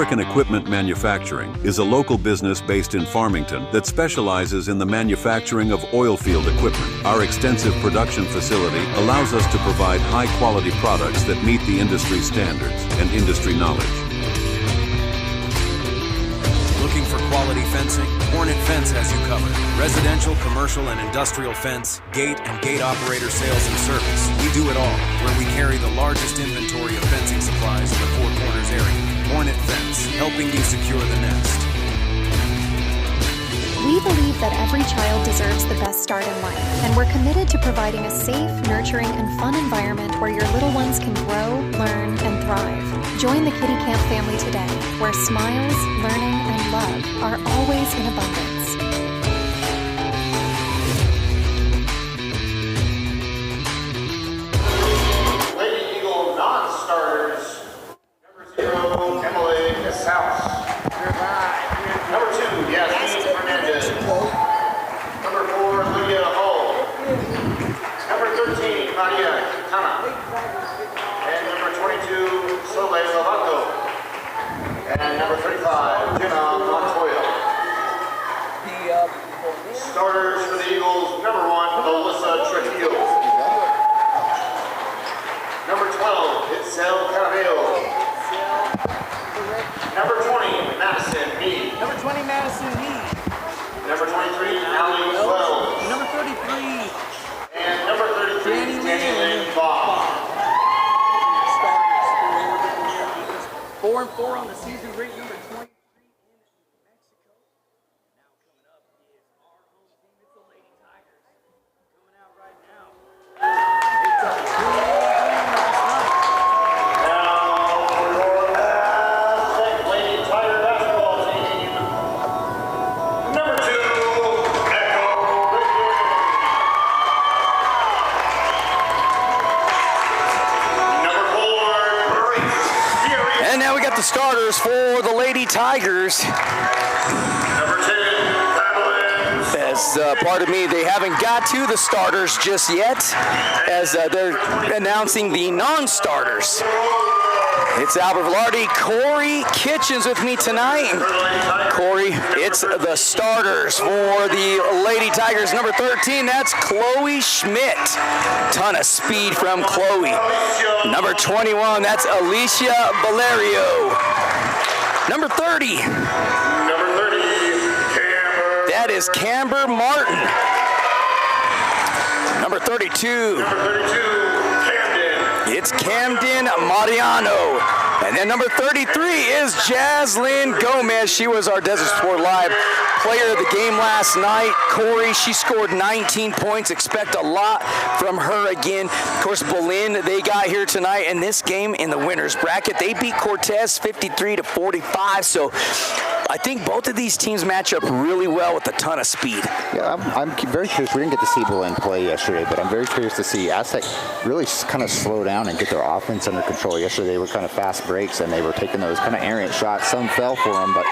American Equipment Manufacturing is a local business based in Farmington that specializes in the manufacturing of oil field equipment. Our extensive production facility allows us to provide high-quality products that meet the industry standards and industry knowledge. Looking for quality fencing? Hornet Fence has you covered. Residential, commercial, and industrial fence, gate, and gate operator sales and service. We do it all, where we carry the largest inventory of fencing supplies in the Four Corners area. Hornet Fence, helping you secure the nest. We believe that every child deserves the best start in life, and we're committed to providing a safe, nurturing, and fun environment where your little ones can grow, learn, and thrive. Join the Kitty Camp family today, where smiles, learning, and love are always in abundance. Lady Eagle non-starters. Number 0, Emily Casals. Number 2, Yasmin Fernandez. Number 4, Lydia Hall. Number 13, Maria Quintana. And number 22, Soleil Lovato. And number 35, Jenna Montoya. Starters for the Eagles, number 1, Alyssa Trujillo. Number 12, Itzel Carabello. Number 20, Madison Mead. Number 20, Madison Mead. Number 23, Allie Wells. Number 33, And number 33, Danny Lynn Bob. 4-4 on the season, great number 23 in Mexico. Now coming up is our home team, it's the Lady Tigers. Coming out right now. It's a Now for your Aztec Lady Tiger basketball team. Number 2, Echo Richard. Number 4, Grace Fury. And now we got the starters for the Lady Tigers. Number 10, Belen. As pardon me, they haven't got to the starters just yet, as they're announcing the non-starters. It's Albert Velarde, Corey Kitchens with me tonight. Corey, it's the starters for the Lady Tigers. Number 13, that's Chloe Schmidt. Ton of speed from Chloe. Number 21, that's Alicia Valerio. Number 30, Number 30, Camber. that is Camber Martin. Number 32, Number 32, Camden. it's Camden Mariano. And then number 33 is Jaslyn Gomez. She was our Desert Sport Live player of the game last night. Corey, she scored 19 points. Expect a lot from her again. Of course, Belen, they got here tonight in this game in the winner's bracket. They beat Cortez 53-45. So I think both of these teams match up really well with a ton of speed. Yeah, I'm very curious. We didn't get to see Belen play yesterday, but I'm very curious to see Aztec really kind of slow down and get their offense under control. Yesterday they were kind of fast breaks and they were taking those kind of errant shots. Some fell for them, but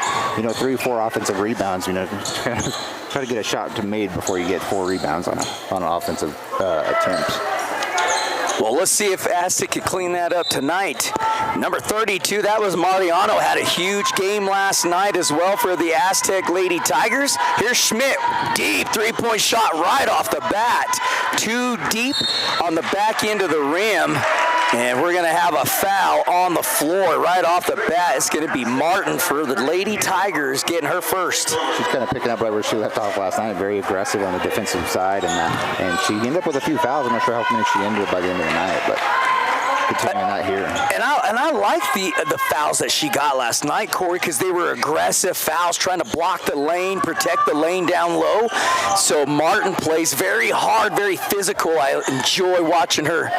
3 or 4 offensive rebounds. Try to get a shot made before you get 4 rebounds on an offensive attempt. Well, let's see if Aztec can clean that up tonight. Number 32, that was Mariano, had a huge game last night as well for the Aztec Lady Tigers. Here's Schmidt, deep three-point shot right off the bat. 2 deep on the back end of the rim. And we're going to have a foul on the floor right off the bat. It's going to be Martin for the Lady Tigers getting her first. She's kind of picking up right where she left off last night, very aggressive on the defensive side, and she ended up with a few fouls. I'm not sure how many she ended by the end of the night, but continuing that here. And I like the fouls that she got last night, Corey, because they were aggressive fouls, trying to block the lane, protect the lane down low. So Martin plays very hard, very physical. I enjoy watching her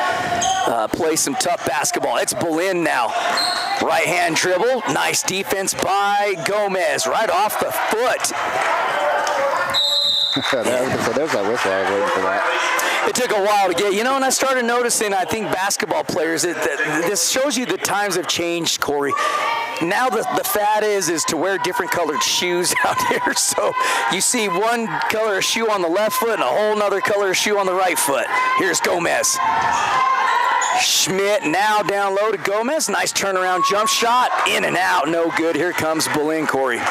play some tough basketball. It's Belen now. Right-hand dribble. Nice defense by Gomez. Right off the foot. So there's that whistle. I was waiting for that. It took a while to get, and I started noticing, I think basketball players, this shows you the times have changed, Corey. Now the fad is to wear different colored shoes out here. So you see one color of shoe on the left foot and a whole nother color of shoe on the right foot. Here's Gomez. Schmidt now down low to Gomez. Nice turnaround jump shot. In and out. No good. Here comes Belen, Corey. You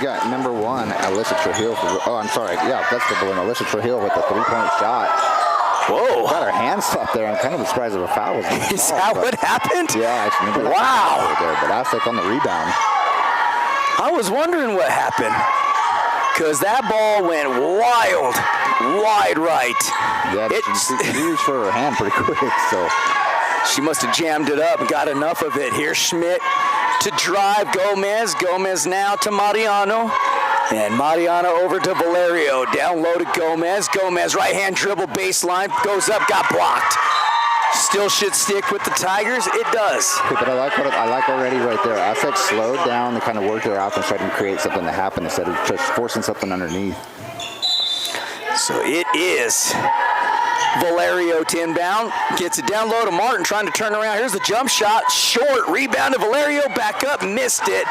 got number 1, Alyssa Trujillo. I'm sorry. Yeah, that's the Belen. Alyssa Trujillo with the 3-point shot. Whoa. Got her hand slapped there. I'm kind of surprised if a foul was made. Is that what happened? Yeah, I remember that. Wow. There, but Aztec on the rebound. I was wondering what happened. Because that ball went wild, wide right. Yeah, she reached for her hand pretty quick, so. She must have jammed it up and got enough of it. Here's Schmidt to drive Gomez. Gomez now to Mariano. And Mariano over to Valerio. Down low to Gomez. Gomez right-hand dribble baseline. Goes up, got blocked. Still should stick with the Tigers. It does. Okay, but I like already right there. Aztec slowed down. They kind of worked their offense, tried to create something to happen instead of just forcing something underneath. So it is Valerio to inbound. Gets it down low to Martin, trying to turn around. Here's the jump shot. Short. Rebound to Valerio. Back up. Missed it.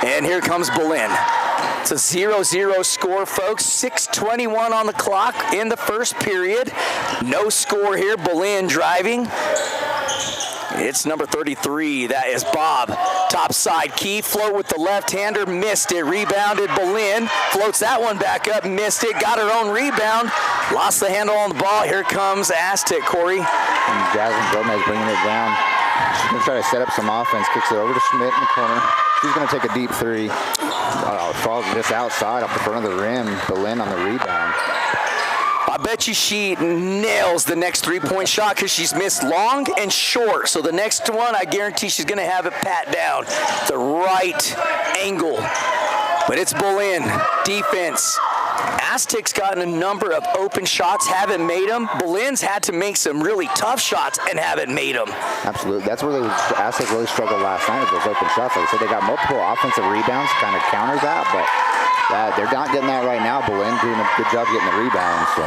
And here comes Belen. It's a 0-0 score, folks. 6:21 on the clock in the first period. No score here. Belen driving. It's number 33. That is Bob. Top side key. Float with the left-hander. Missed it. Rebounded Belen. Floats that one back up. Missed it. Got her own rebound. Lost the handle on the ball. Here comes Aztec, Corey. And Jasmine Gomez bringing it down. She's going to try to set up some offense. Kicks it over to Schmidt in the corner. She's going to take a deep 3. Falls just outside off the front of the rim. Belen on the rebound. I bet you she nails the next 3-point shot because she's missed long and short. So the next one, I guarantee she's going to have it pat down the right angle. But it's Belen. Defense. Aztec's gotten a number of open shots, haven't made them. Belen's had to make some really tough shots and haven't made them. Absolutely. That's where Aztec really struggled last night with those open shots. Like I said, they got multiple offensive rebounds to kind of counter that, but they're not getting that right now. Belen doing a good job getting the rebounds. So.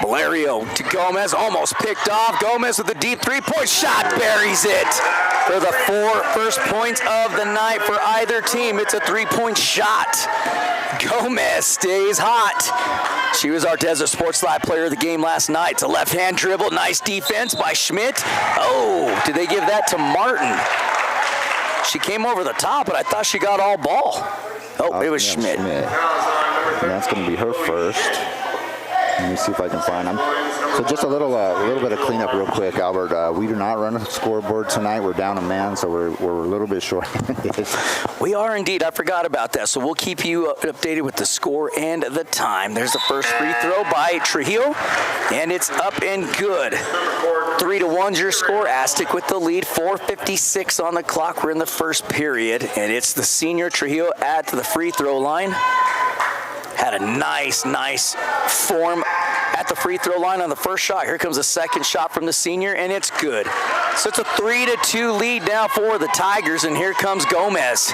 Valerio to Gomez, almost picked off. Gomez with a deep 3-point shot, buries it. For the 4 first points of the night for either team, it's a 3-point shot. Gomez stays hot. She was our Desert Sports Live player of the game last night. It's a left-hand dribble, nice defense by Schmidt. Oh, did they give that to Martin? She came over the top, but I thought she got all ball. Oh, it was Schmidt. And that's going to be her first. Let me see if I can find them. So just a little bit of cleanup real quick, Albert. We do not run a scoreboard tonight. We're down a man, so we're a little bit short. We are indeed. I forgot about that. So we'll keep you updated with the score and the time. There's the first free throw by Trujillo, and it's up and good. 3-1's your score. Aztec with the lead. 4:56 on the clock. We're in the first period, and it's the senior Trujillo at the free throw line. Had a nice form at the free throw line on the first shot. Here comes the second shot from the senior, and it's good. So it's a 3-2 lead now for the Tigers, and here comes Gomez.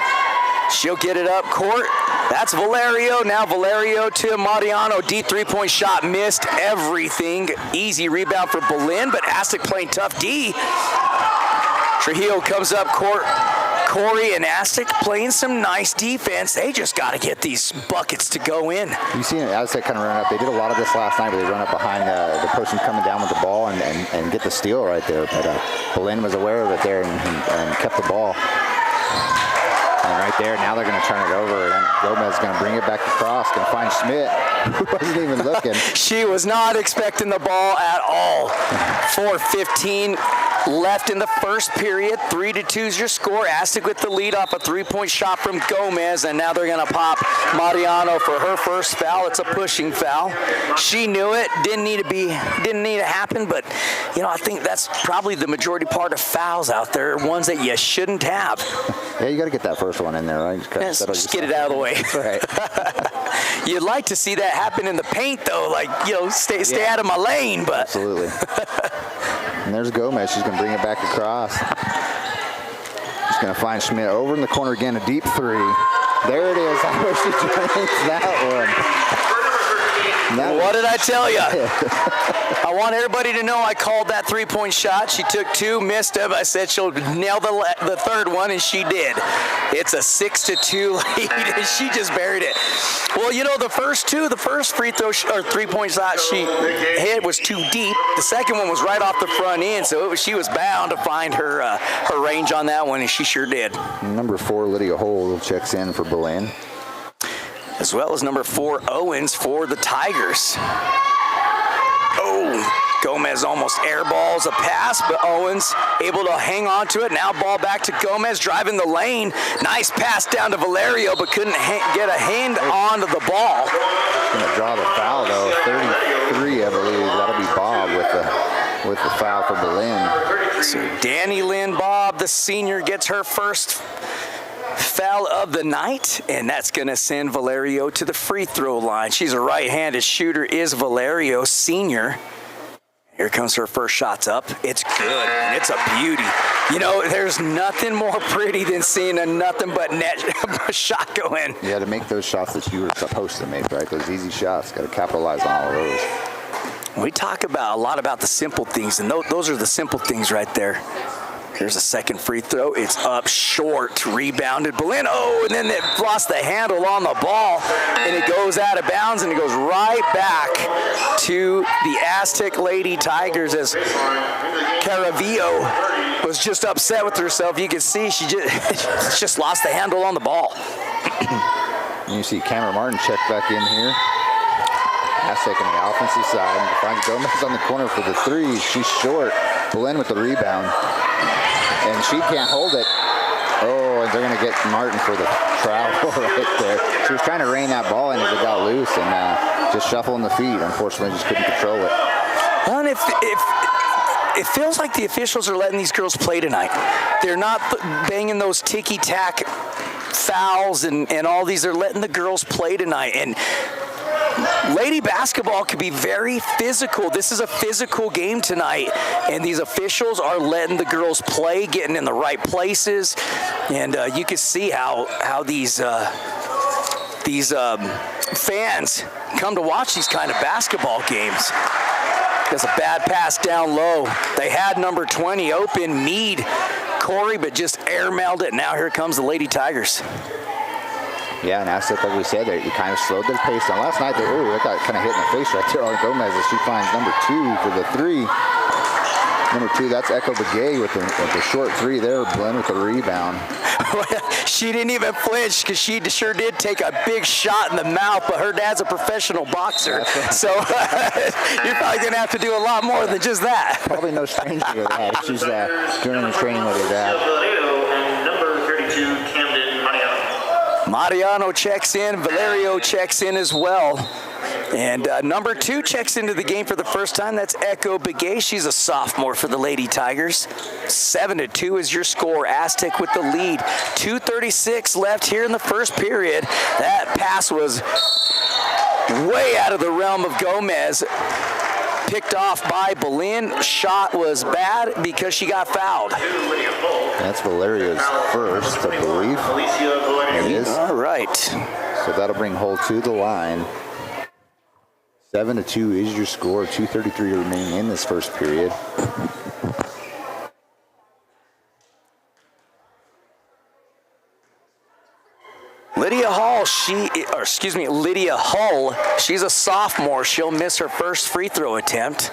She'll get it up court. That's Valerio. Now Valerio to Mariano. Deep 3-point shot. Missed everything. Easy rebound for Belen, but Aztec playing tough D. Trujillo comes up court. Corey and Aztec playing some nice defense. They just got to get these buckets to go in. You've seen Aztec kind of run up. They did a lot of this last night where they run up behind the person coming down with the ball and get the steal right there. But Belen was aware of it there and kept the ball. And right there, now they're going to turn it over. And Gomez is going to bring it back across and find Schmidt, who wasn't even looking. She was not expecting the ball at all. 4:15 left in the first period. 3-2 is your score. Aztec with the lead off a 3-point shot from Gomez, and now they're going to pop Mariano for her first foul. It's a pushing foul. She knew it. Didn't need to happen, but I think that's probably the majority part of fouls out there, ones that you shouldn't have. Yeah, you got to get that first one in there, right? Just get it out of the way. Right. You'd like to see that happen in the paint, though, stay out of my lane, but. Absolutely. And there's Gomez. She's going to bring it back across. She's going to find Schmidt over in the corner again, a deep 3. There it is. I wish she drains that one. What did I tell you? I want everybody to know I called that three-point shot. She took 2, missed them. I said she'll nail the third one, and she did. It's a 6-2 lead, and she just buried it. Well, the first free throw or three-point shot she hit was too deep. The second one was right off the front end, so she was bound to find her range on that one, and she sure did. Number 4, Lydia Hull checks in for Belen. As well as number 4, Owens for the Tigers. Oh, Gomez almost airballs a pass, but Owens able to hang on to it. Now ball back to Gomez, driving the lane. Nice pass down to Valerio, but couldn't get a hand onto the ball. Going to draw the foul, though. 33, I believe. That'll be Bob with the foul for Belen. So Danny Lynn Bob, the senior, gets her first foul of the night, and that's going to send Valerio to the free throw line. She's a right-handed shooter, is Valerio, senior. Here comes her first shot's up. It's good, and it's a beauty. There's nothing more pretty than seeing a nothing but net shot go in. Yeah, to make those shots that you were supposed to make, right? Those easy shots, got to capitalize on all of those. We talk a lot about the simple things, and those are the simple things right there. Here's a second free throw. It's up short, rebounded. Belen, and then it lost the handle on the ball, and it goes out of bounds, and it goes right back to the Aztec Lady Tigers as Caravillo was just upset with herself. You can see she just lost the handle on the ball. And you see Cameron Martin check back in here. Aztec on the offensive side. Finds Gomez on the corner for the 3. She's short. Belen with the rebound. And she can't hold it. Oh, and they're going to get Martin for the travel right there. She was trying to rein that ball in as it got loose and just shuffling the feet. Unfortunately, just couldn't control it. Well, and if it feels like the officials are letting these girls play tonight. They're not banging those ticky-tack fouls and all these. They're letting the girls play tonight. And lady basketball can be very physical. This is a physical game tonight, and these officials are letting the girls play, getting in the right places, and you can see how these fans come to watch these kind of basketball games. There's a bad pass down low. They had number 20 open, Mead Corey, but just airmailed it. Now here comes the Lady Tigers. Yeah, and Aztec, like we said, they kind of slowed their pace down. Last night, they got kind of hit in the face right there on Gomez as she finds number 2 for the 3. Number 2, that's Echo Begay with the short 3 there. Belen with the rebound. She didn't even flinch because she sure did take a big shot in the mouth, but her dad's a professional boxer. Right. So you're probably going to have to do a lot more than just that. Probably no stranger to that. She's doing the training with her dad. And number 32, Camden Mariano. Mariano checks in. Valerio checks in as well. And number 2 checks into the game for the first time. That's Echo Begay. She's a sophomore for the Lady Tigers. 7-2 is your score. Aztec with the lead. 2:36 left here in the first period. That pass was way out of the realm of Gomez. Picked off by Belen. Shot was bad because she got fouled. That's Valerio's first, I believe. It is. All right. So that'll bring Hull to the line. 7-2 is your score. 2:33 remaining in this first period. Lydia Hull, she's a sophomore. She'll miss her first free throw attempt.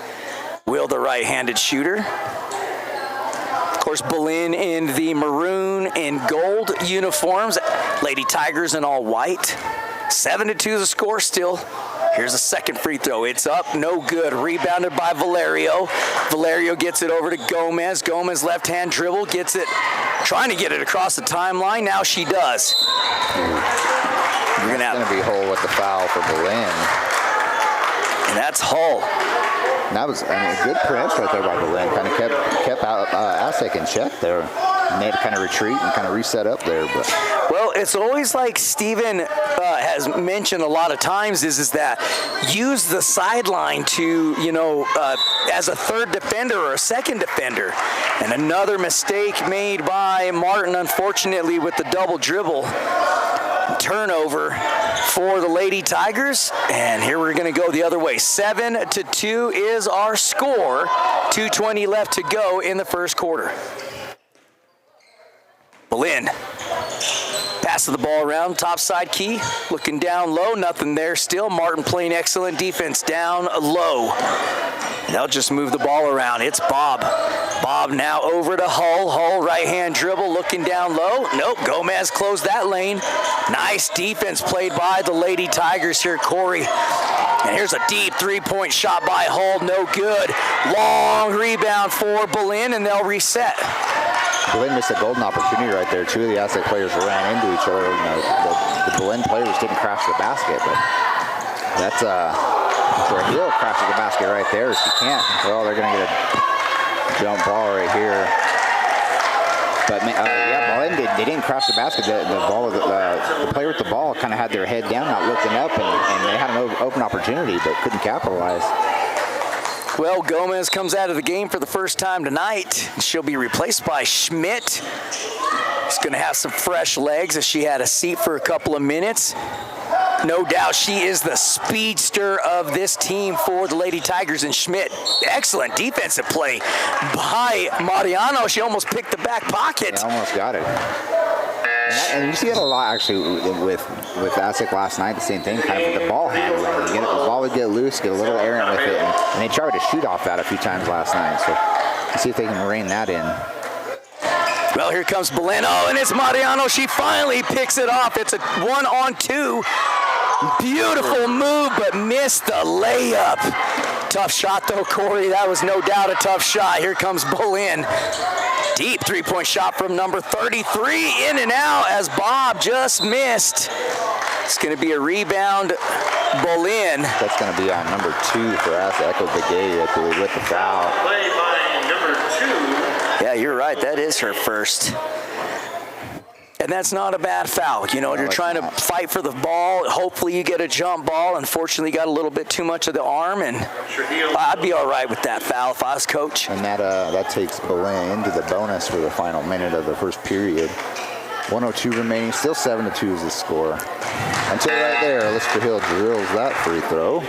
Will, the right-handed shooter. Of course, Belen in the maroon and gold uniforms. Lady Tigers in all white. 7-2 the score still. Here's a second free throw. It's up, no good. Rebounded by Valerio. Valerio gets it over to Gomez. Gomez left-hand dribble, gets it, trying to get it across the timeline. Now she does. It's going to be Hull with the foul for Belen. And that's Hull. And that was a good press right there by Belen. Kind of kept Aztec in check there. And they had to kind of retreat and kind of reset up there. But well, it's always like Steven has mentioned a lot of times is that use the sideline to, as a third defender or a second defender. And another mistake made by Martin, unfortunately, with the double dribble. Turnover for the Lady Tigers, and here we're going to go the other way. 7-2 is our score. 2:20 left to go in the first quarter. Belen passes the ball around, top side key, looking down low, nothing there still. Martin playing excellent defense down low. They'll just move the ball around. It's Bob. Bob now over to Hull. Hull right-hand dribble, looking down low. Nope, Gomez closed that lane. Nice defense played by the Lady Tigers here, Corey. And here's a deep three-point shot by Hull, no good. Long rebound for Belen, and they'll reset. Belen missed a golden opportunity right there. Two of the Aztec players ran into each other. You know, the Belen players didn't crash the basket, but that's where Hill crashes the basket right there. If she can't, well, they're going to get a jump ball right here. But yeah, Belen they didn't crash the basket. The player with the ball kind of had their head down, not looking up, and they had an open opportunity, but couldn't capitalize. Well, Gomez comes out of the game for the first time tonight. She'll be replaced by Schmidt. She's going to have some fresh legs as she had a seat for a couple of minutes. No doubt she is the speedster of this team for the Lady Tigers, and Schmidt, excellent defensive play by Mariano. She almost picked the back pocket. Yeah, almost got it. And you see it a lot actually with Aztec last night, the same thing, kind of with the ball handling. The ball would get loose, get a little errant with it, and they tried to shoot off that a few times last night. So let's see if they can rein that in. Well, here comes Belen. Oh, and it's Mariano. She finally picks it off. It's a 1-on-2. Beautiful move, but missed the layup. Tough shot, though, Corey. That was no doubt a tough shot. Here comes Belen. Deep three-point shot from number 33. In and out as Bob just missed. It's going to be a rebound. Belen. That's going to be on number 2 for Aztec. Echo Begay, I believe, with the foul. Play by number 2. Yeah, you're right. That is her first. And that's not a bad foul. You know, No, you're trying to fight for the ball. Hopefully you get a jump ball. Unfortunately, got a little bit too much of the arm, and I'd be all right with that foul if I was coach. And that takes Belen into the bonus for the final minute of the first period. 1:02 remaining, still 7-2 is the score. Until right there, Alyssa Hill drills that free throw.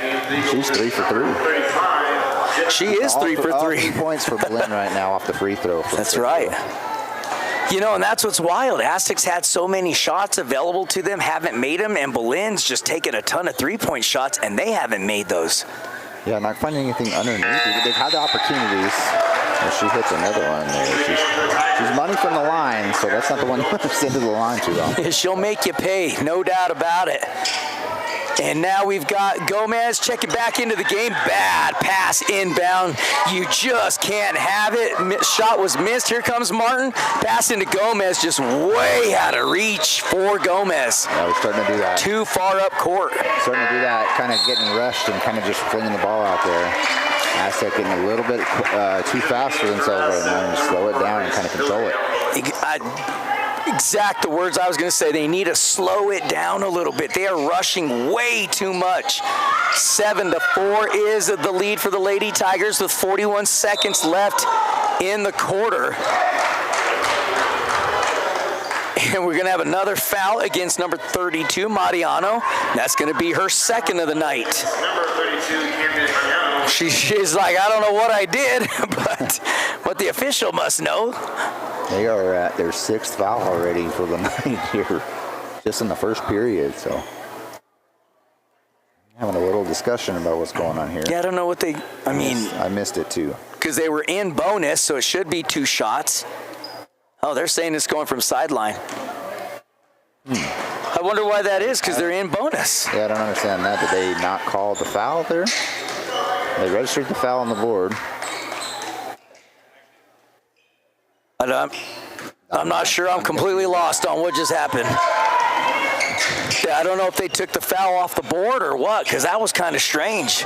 She's 3 for 3. She is 3 for 3. All 3 points for Belen right now off the free throw. That's right. You know, and that's what's wild. Aztecs had so many shots available to them, haven't made them, and Belen's just taken a ton of three-point shots, and they haven't made those. Yeah, not finding anything underneath. They've had the opportunities. And she hits another one there. She's money from the line, so that's not the one you want to send to the line too long. She'll make you pay, no doubt about it. And now we've got Gomez checking back into the game. Bad pass inbound. You just can't have it. Shot was missed. Here comes Martin. Pass into Gomez, just way out of reach for Gomez. Yeah, we're starting to do that. Too far up court. Starting to do that, kind of getting rushed and kind of just flinging the ball out there. Aztec getting a little bit too fast for themselves right now, and just slow it down and kind of control it. Exact the words I was going to say. They need to slow it down a little bit. They are rushing way too much. 7-4 is the lead for the Lady Tigers with 41 seconds left in the quarter. And we're going to have another foul against number 32, Mariano. That's going to be her second of the night. Number 32, Mariano. She's like, I don't know what I did, but the official must know. They are at their 6th foul already for the night here, just in the first period. So having a little discussion about what's going on here. Yeah, I don't know what I missed it too. Because they were in bonus, so it should be 2 shots. Oh, they're saying it's going from sideline. I wonder why that is, because they're in bonus. Yeah, I don't understand that. Did they not call the foul there? They registered the foul on the board. I'm not sure. I'm completely lost on what just happened. Yeah, I don't know if they took the foul off the board or what, because that was kind of strange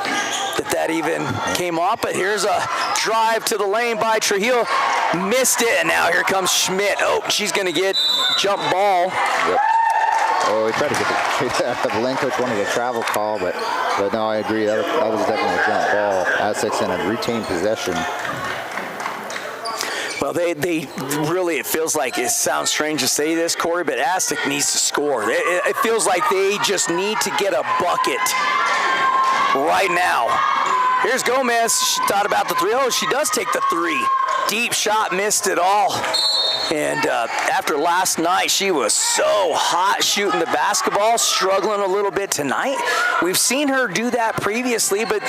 that even came off. But here's a drive to the lane by Trujillo. Missed it, and now here comes Schmidt. Oh, she's going to get jump ball. Yep. Oh, he tried to get the Belen coach wanted a travel call, but no, I agree. That was definitely a jump ball. Aztecs in a retained possession. Well, they really, it feels like, it sounds strange to say this, Corey, but Aztec needs to score. It feels like they just need to get a bucket right now. Here's Gomez. She thought about the three. Oh, she does take the three. Deep shot, missed it all. And after last night, she was so hot shooting the basketball, struggling a little bit tonight. We've seen her do that previously, but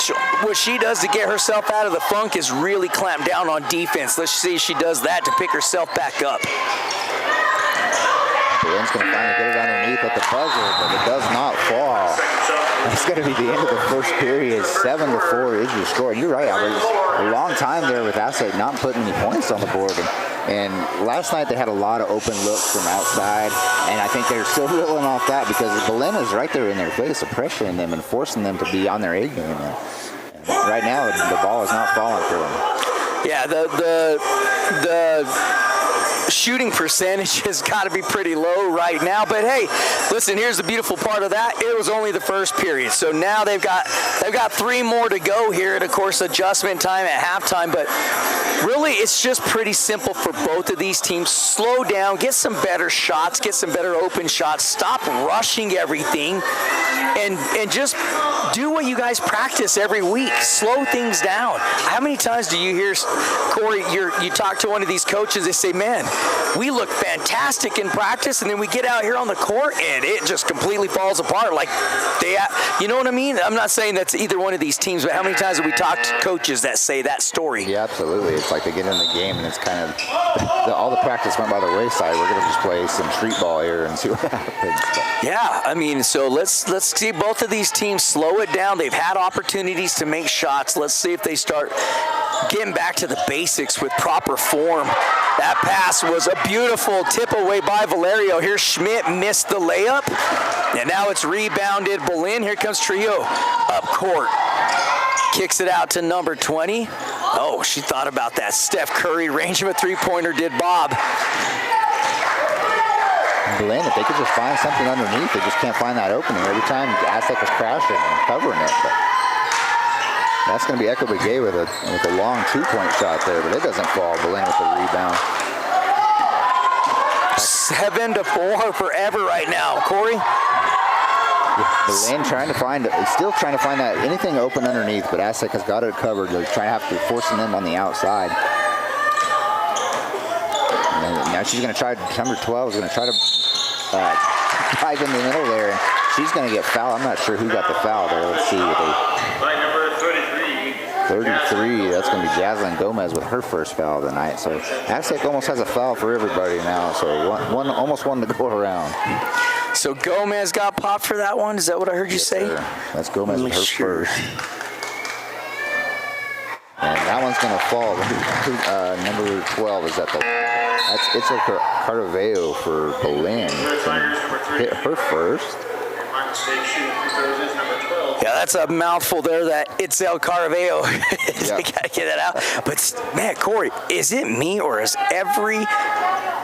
what she does to get herself out of the funk is really clamp down on defense. Let's see if she does that to pick herself back up. Belen's going to finally get it underneath at the buzzer, but it does not fall. That's going to be the end of the first period. 7-4 is your score. You're right, Albert. A long time there with Aztec not putting any points on the board. And last night they had a lot of open looks from outside, and I think they're still reeling off that because Belen is right there in their face, pressuring them and forcing them to be on their A game. And right now, the ball is not falling for them. Yeah, the shooting percentage has got to be pretty low right now. But hey, listen, here's the beautiful part of that. It was only the first period. So now they've got 3 more to go here, and of course adjustment time at halftime. But really, it's just pretty simple for both of these teams. Slow down, get some better shots, get some better open shots, stop rushing everything, and just do what you guys practice every week. Slow things down. How many times do you hear, Corey, you talk to one of these coaches, they say, man, we look fantastic in practice, and then we get out here on the court, and it just completely falls apart. Like, you know what I mean? I'm not saying that's either one of these teams, but how many times have we talked to coaches that say that story? Yeah, absolutely. It's like they get in the game, and it's kind of all the practice went by the wayside. We're going to just play some street ball here and see what happens. Yeah, I mean, so let's see both of these teams slow it down. They've had opportunities to make shots. Let's see if they start getting back to the basics with proper form. That pass was a beautiful tip away by Valerio. Here Schmidt missed the layup, and now it's rebounded. Belen, here comes Trio up court. Kicks it out to number 20. Oh, she thought about that. Steph Curry range of a three-pointer did Bob. Belen, if they could just find something underneath, they just can't find that opening. Every time Aztec is crashing and covering it. But that's going to be Echo Begay with a long 2-point shot there, but it doesn't fall. Belen with the rebound. 7-4 forever right now. Corey? Belen still trying to find that anything open underneath, but Aztec has got it covered. They're forcing them on the outside. And now she's going to try, number 12 is going to try to dive in the middle there, and she's going to get fouled. I'm not sure who got the foul there. Let's see. By number 33, that's going to be Jaslyn Gomez with her first foul tonight. So Aztec almost has a foul for everybody now. So almost one to go around. So Gomez got popped for that one? Is that what I heard you say? Sir. That's Gomez with her first. And that one's going to fall. Number 12 is at the... It's a Carvalho for Belen. Hit her first. Yeah, that's a mouthful there, that Itzel Carvalho. They got to get that out. But, man, Corey, is it me or is every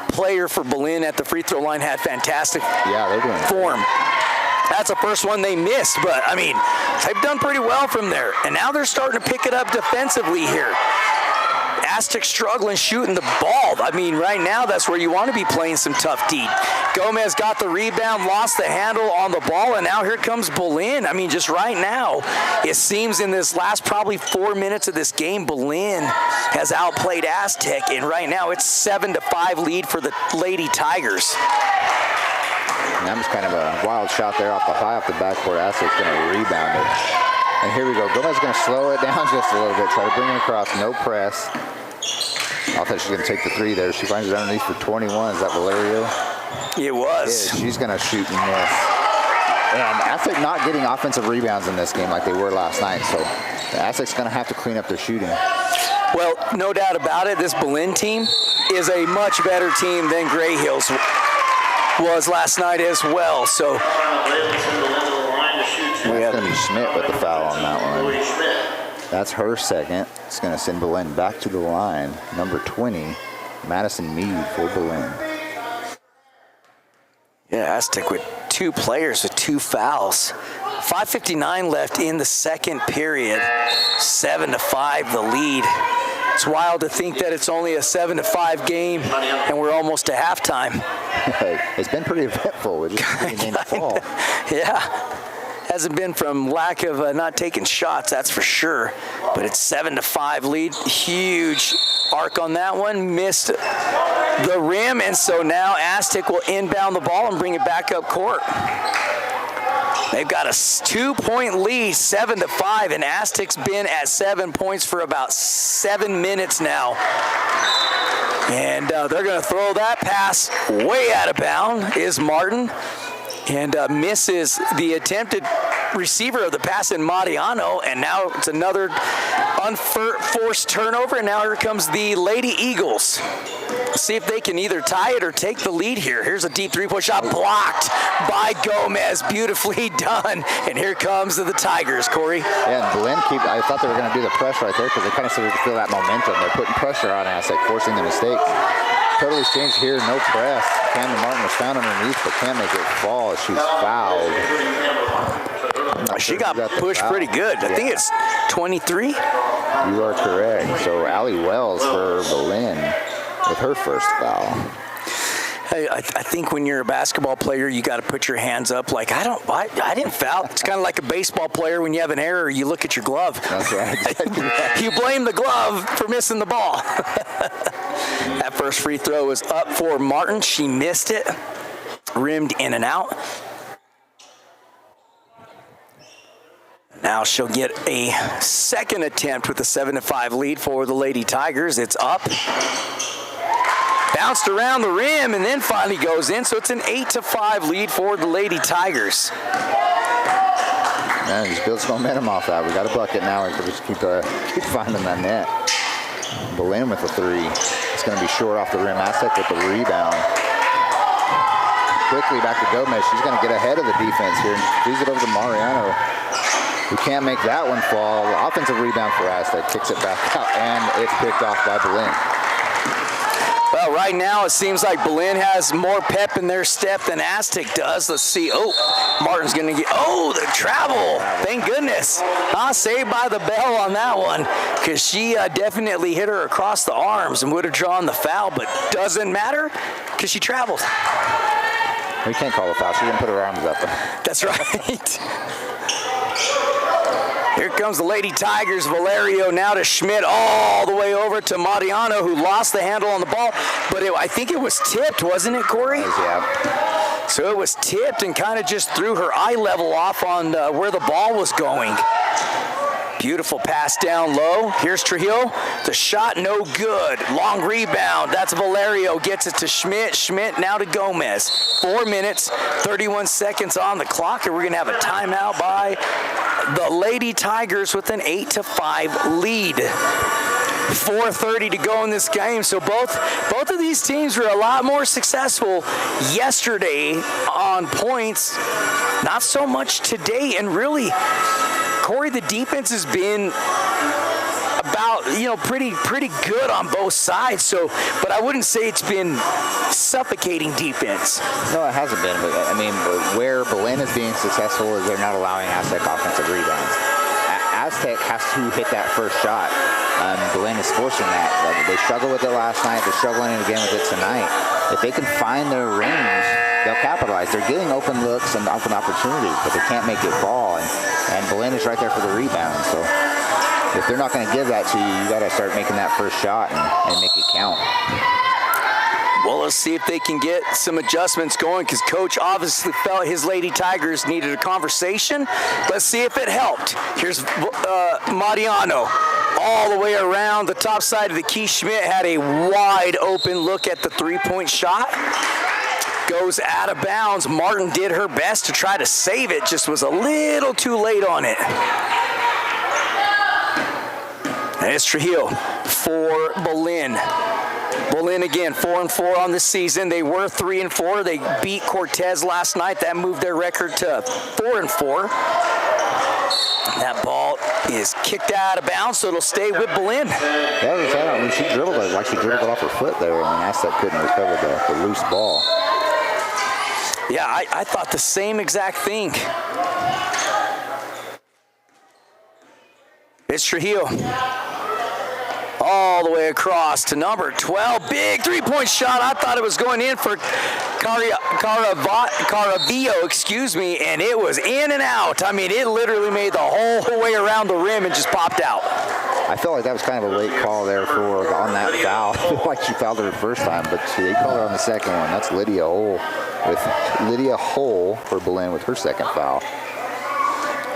player for Belen at the free throw line had fantastic they're doing form? That's the first one they missed, but, I mean, they've done pretty well from there. And now they're starting to pick it up defensively here. Aztec struggling shooting the ball. I mean, right now, that's where you want to be playing some tough D. Gomez got the rebound, lost the handle on the ball, and now here comes Belen. I mean, just right now, it seems in this last probably 4 minutes of this game, Belen has outplayed Aztec, and right now it's 7-5 lead for the Lady Tigers. And that was kind of a wild shot there off the backboard. Aztec's going to rebound it. And here we go. Gomez is going to slow it down just a little bit. Try to bring it across. No press. I thought she was going to take the three there. She finds it underneath for 21. Is that Valerio? It was. Yeah, she's going to shoot and miss. And Aztec not getting offensive rebounds in this game like they were last night. So Aztec's going to have to clean up their shooting. Well, no doubt about it. This Belen team is a much better team than Gray Hills was last night as well. So we have to be Schmidt with the foul on that one. That's her second. It's going to send Belen back to the line. Number 20, Madison Mead for Belen. Yeah, Aztec with 2 players with 2 fouls. 5:59 left in the second period. 7-5 the lead. It's wild to think that it's only a 7-5 game, and we're almost to halftime. It's been pretty eventful. We're just named fall. Yeah. Hasn't been from lack of not taking shots, that's for sure. But it's 7-5 lead. Huge arc on that one. Missed the rim, and so now Aztec will inbound the ball and bring it back up court. They've got a 2-point lead, 7-5, and Aztec's been at 7 points for about 7 minutes now. And they're going to throw that pass way out of bounds, is Martin. And misses the attempted receiver of the pass in Mariano, and now it's another unforced turnover, and now here comes the Lady Eagles. See if they can either tie it or take the lead here. Here's a deep three-point shot blocked by Gomez. Beautifully done. And here comes the Tigers, Corey. Yeah, and Belen I thought they were going to do the press right there because they kind of started to feel that momentum. They're putting pressure on Aztec, forcing the mistakes. Totally changed here, no press. Camden Martin was found underneath, but can't make it fall. She's fouled. She got pushed pretty good. I think it's 23. You are correct. So Allie Wells for Belen with her first foul. Hey, I think when you're a basketball player, you got to put your hands up like, I didn't foul. It's kind of like a baseball player. When you have an error, you look at your glove. That's right. You blame the glove for missing the ball. That first free throw was up for Martin. She missed it. Rimmed in and out. Now she'll get a second attempt with a 7-5 lead for the Lady Tigers. It's up. Bounced around the rim and then finally goes in, so it's an 8-5 lead for the Lady Tigers. Man, just build some momentum off that. We got a bucket now. We can just keep finding that net. Belen with a three. It's going to be short off the rim. Aztec with the rebound. Quickly back to Gomez. She's going to get ahead of the defense here and freeze it over to Mariano. We can't make that one fall. Offensive rebound for Aztec. Kicks it back out, and it's picked off by Belen. Well, right now it seems like Belen has more pep in their step than Aztec does. Let's see. Oh, Martin's going to get, the travel. Thank goodness. Saved by the bell on that one, because she definitely hit her across the arms and would have drawn the foul, but doesn't matter because she traveled. We can't call a foul. She didn't put her arms up. That's right. Here comes the Lady Tigers. Valerio now to Schmidt, all the way over to Mariano, who lost the handle on the ball. But I think it was tipped, wasn't it, Corey? Yeah. So it was tipped and kind of just threw her eye level off on where the ball was going. Beautiful pass down low. Here's Trujillo. The shot no good. Long rebound. That's Valerio. Gets it to Schmidt. Schmidt now to Gomez. 4 minutes, 31 seconds on the clock, and we're going to have a timeout by the Lady Tigers with an 8-5 lead. 4:30 to go in this game. So both of these teams were a lot more successful yesterday on points. Not so much today, and really, Corey, the defense has been about, pretty good on both sides. So, but I wouldn't say it's been suffocating defense. No, it hasn't been. But, where Belen is being successful is they're not allowing Aztec offensive rebounds. Aztec has to hit that first shot. Belen is forcing that. They struggled with it last night. They're struggling again with it tonight. If they can find their range, they'll capitalize. They're getting open looks and open opportunities, but they can't make it fall. And Belen is right there for the rebound. So if they're not going to give that to you, you got to start making that first shot and make it count. Well, let's see if they can get some adjustments going, because Coach obviously felt his Lady Tigers needed a conversation. Let's see if it helped. Here's Mariano all the way around the top side of the key. Schmidt had a wide open look at the three-point shot. Goes out of bounds. Martin did her best to try to save it, just was a little too late on it. And it's Trujillo for Belen. Belen again, 4-4 on the season. They were 3-4. They beat Cortez last night. That moved their record to 4-4. That ball is kicked out of bounds, so it'll stay with Belen. Yeah, when she dribbled it, like she dribbled it off her foot there, and Aztec couldn't recover the loose ball. Yeah, I thought the same exact thing. It's Trujillo. all the way across to number 12. Big three-point shot. I thought it was going in for Caravillo, excuse me, and it was in and out. I mean, it literally made the whole way around the rim and just popped out. I felt like that was kind of a late call there on that foul. I feel like she fouled her the first time, but they called her on the second one. That's Lydia Hull for Belen with her second foul.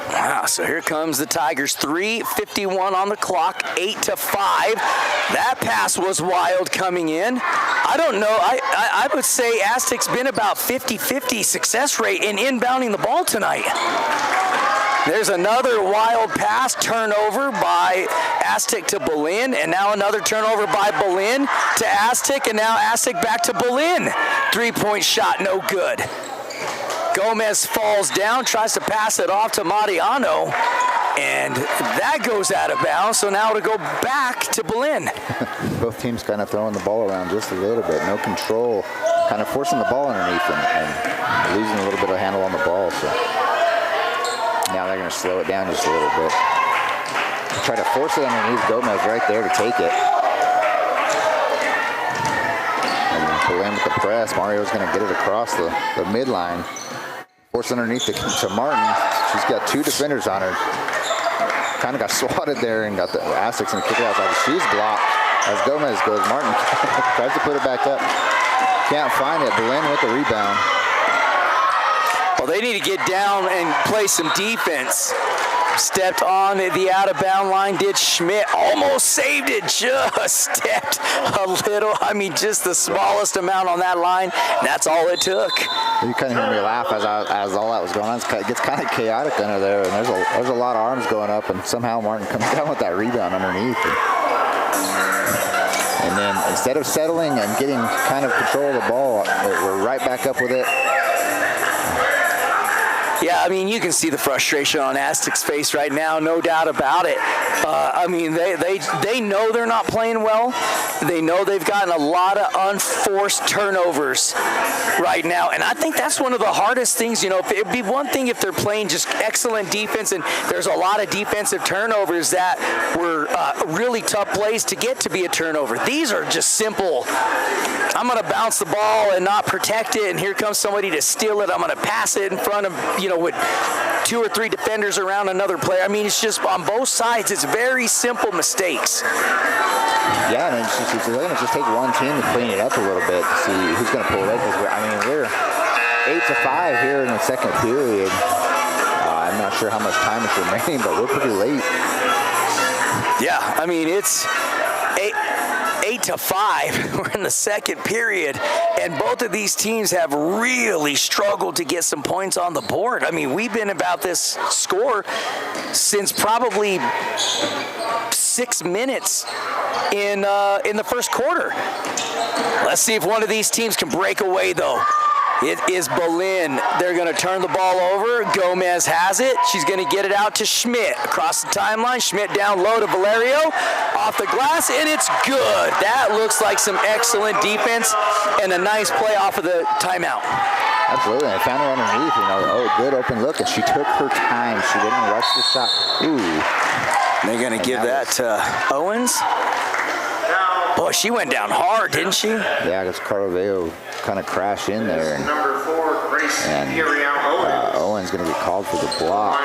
Wow, so here comes the Tigers. 3:51 on the clock, 8-5. That pass was wild coming in. I don't know. I would say Aztec's been about 50-50 success rate in inbounding the ball tonight. There's another wild pass turnover by Aztec to Belen, and now another turnover by Belen to Aztec, and now Aztec back to Belen. Three-point shot, no good. Gomez falls down, tries to pass it off to Mariano, and that goes out of bounds, so now to go back to Belen. Both teams kind of throwing the ball around just a little bit. No control, kind of forcing the ball underneath and losing a little bit of handle on the ball. So now they're going to slow it down just a little bit. Try to force it underneath. Gomez right there to take it. And Belen with the press. Mario's going to get it across the midline. Force underneath to Martin. She's got two defenders on her. Kind of got swatted there and got the Aztecs and kick it outside. She's blocked as Gomez goes. Martin tries to put it back up. Can't find it. Belen with the rebound. Well, they need to get down and play some defense. Stepped on the out-of-bound line, did Schmidt. Almost saved it, just stepped a little. I mean, just the smallest amount on that line. That's all it took. You kind of hear me laugh as all that was going on. It gets kind of chaotic under there, and there's a lot of arms going up, and somehow Martin comes down with that rebound underneath. And then instead of settling and getting kind of control of the ball, we're right back up with it. Yeah, I mean, you can see the frustration on Aztec's face right now, no doubt about it. I mean, they know they're not playing well. They know they've gotten a lot of unforced turnovers right now, and I think that's one of the hardest things. You know, it'd be one thing if they're playing just excellent defense, and there's a lot of defensive turnovers that were really tough plays to get to be a turnover. These are just simple. I'm going to bounce the ball and not protect it, and here comes somebody to steal it. I'm going to pass it in front of, with 2 or 3 defenders around another player. I mean, it's just on both sides. It's very simple mistakes. Yeah, I mean, it's going to just take one team to clean it up a little bit to see who's going to pull it up. We're 8-5 here in the second period. I'm not sure how much time is remaining, but we're pretty late. Yeah, I mean, it's 8-5. We're in the second period, and both of these teams have really struggled to get some points on the board. I mean, we've been about this score since probably 6 minutes in the first quarter. Let's see if one of these teams can break away, though. It is Belen. They're going to turn the ball over. Gomez has it. She's going to get it out to Schmidt. Across the timeline. Schmidt down low to Valerio. Off the glass, and it's good. That looks like some excellent defense and a nice play off of the timeout. Absolutely. I found her underneath. Good open look, and she took her time. She didn't rush the shot. Ooh. They're going to give that to Owens. Boy, she went down hard, didn't she? Yeah, because Carvalho kind of crashed in there. Number 4, Grace Owens going to get called for the block.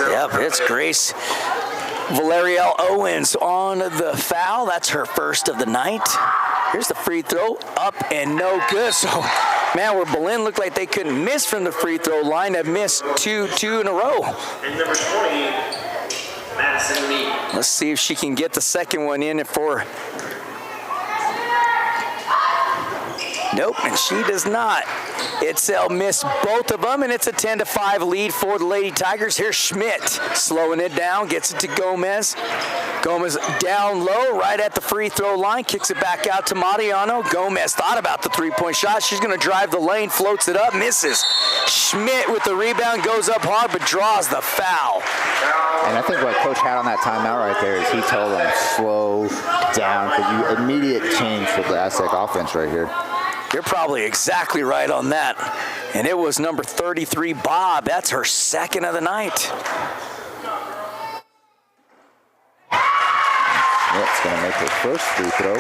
Yep, it's Grace Valeriel Owens on the foul. That's her first of the night. Here's the free throw, up and no good. So, man, where Belen looked like they couldn't miss from the free throw line, have missed two in a row. And number 20, Madison Mead. Let's see if she can get the second one in for. Nope, and she does not. Itzel missed both of them, and it's a 10-5 lead for the Lady Tigers. Here's Schmidt slowing it down, gets it to Gomez. Gomez down low, right at the free throw line, kicks it back out to Mariano. Gomez thought about the three-point shot. She's going to drive the lane, floats it up, misses. Schmidt with the rebound, goes up hard, but draws the foul. And I think what Coach had on that timeout right there is he told them slow down, because immediate change for the Aztec offense right here. You're probably exactly right on that. And it was number 33, Bob. That's her second of the night. It's going to make her first free throw.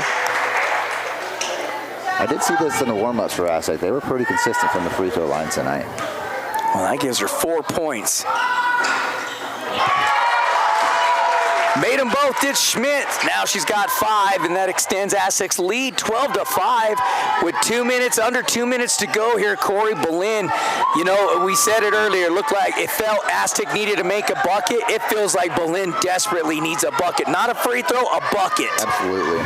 I did see this in the warm-ups for Aztec. They were pretty consistent from the free throw line tonight. Well, that gives her 4 points. Made them both, did Schmidt. Now she's got 5, and that extends Aztec's lead 12-5 with under 2 minutes to go here. Corey Belen, you know, we said it earlier, looked like it felt Aztec needed to make a bucket. It feels like Belen desperately needs a bucket. Not a free throw, a bucket. Absolutely.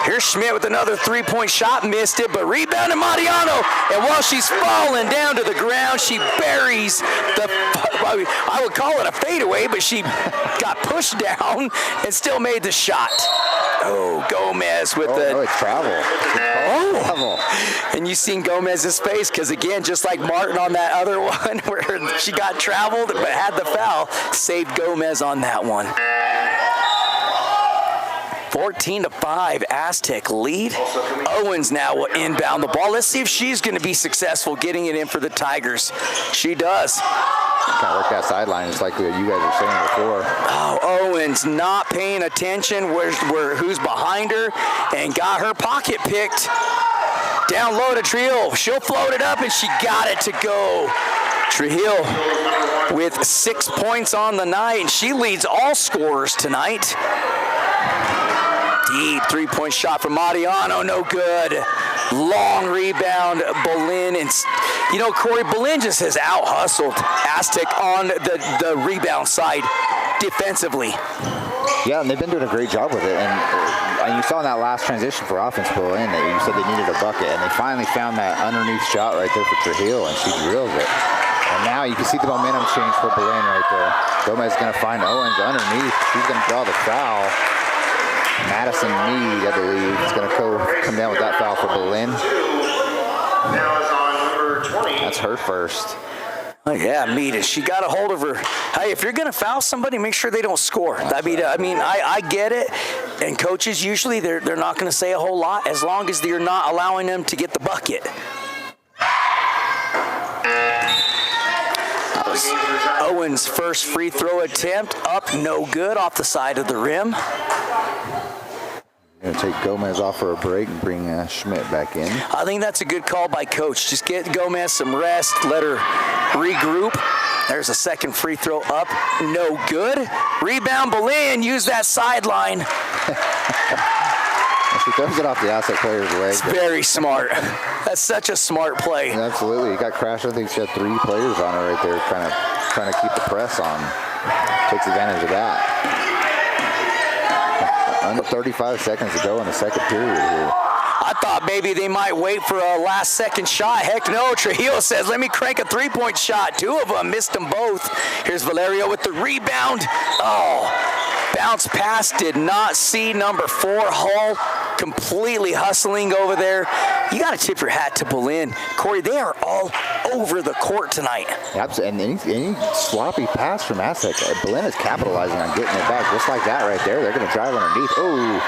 Here's Schmidt with another 3-point shot, missed it, but rebounded Mariano. And while she's falling down to the ground, she buries I would call it a fadeaway, but she got pushed down and still made the shot. Oh, Gomez with it's travel. Travel. And you seen Gomez's face, because again, just like Martin on that other one where she got traveled but had the foul, saved Gomez on that one. 14-5, Aztec lead. Owens now will inbound the ball. Let's see if she's going to be successful getting it in for the Tigers. She does. Kind of work that sideline, just like you guys were saying before. Oh, Owens not paying attention who's behind her and got her pocket picked. Down low to Trujillo. She'll float it up, and she got it to go. Trujillo with 6 points on the night, and she leads all scorers tonight. Deep 3-point shot from Mariano, no good. Long rebound, Belen, and you know, Corey, Belen just has out-hustled Aztec on the rebound side defensively. Yeah, and they've been doing a great job with it. And you saw in that last transition for offense, Belen, that you said they needed a bucket, and they finally found that underneath shot right there for Trujillo, and she drills it. And now you can see the momentum change for Belen right there. Gomez is going to find Owens underneath. She's going to draw the foul. Madison Meade, I believe, is going to come down with that foul for Belen. Now is on number 20. That's her first. Oh yeah, Meade. She got a hold of her. Hey, if you're going to foul somebody, make sure they don't score. I get it. And coaches usually they're not going to say a whole lot as long as you're not allowing them to get the bucket. That was Owens' first free throw attempt, up no good off the side of the rim. Going to take Gomez off for a break and bring Schmidt back in. I think that's a good call by coach. Just get Gomez some rest, let her regroup. There's a second free throw up, no good. Rebound, Belen, use that sideline. She throws it off the Aztec player's leg. It's very smart. That's such a smart play. Yeah, absolutely. He got crashed. I think she had 3 players on her right there, trying to keep the press on. Takes advantage of that. Under 35 seconds to go in the second period here. I thought maybe they might wait for a last-second shot. Heck no, Trujillo says, let me crank a 3-point shot. 2 of them missed them both. Here's Valerio with the rebound. Oh, bounce pass, did not see number 4, Hull, completely hustling over there. You got to tip your hat to Belen. Corey, they are all over the court tonight. Absolutely, and any sloppy pass from Aztec, Belen is capitalizing on getting it back just like that right there. They're going to drive underneath. Oh,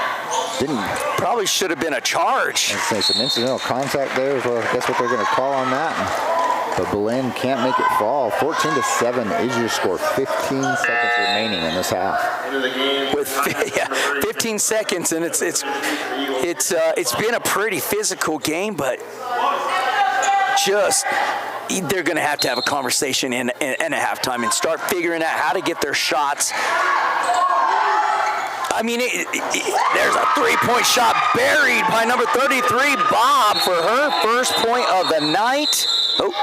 didn't. Probably should have been a charge. Some incidental contact there. Well, I guess what they're going to call on that. But Belen can't make it fall. 14-7 is your score. 15 seconds remaining in this half. With 15 seconds, and it's been a pretty physical game, but just they're going to have a conversation in a halftime and start figuring out how to get their shots. I mean, there's a 3-point shot buried by number 33, Bob, for her first point of the night. Oh.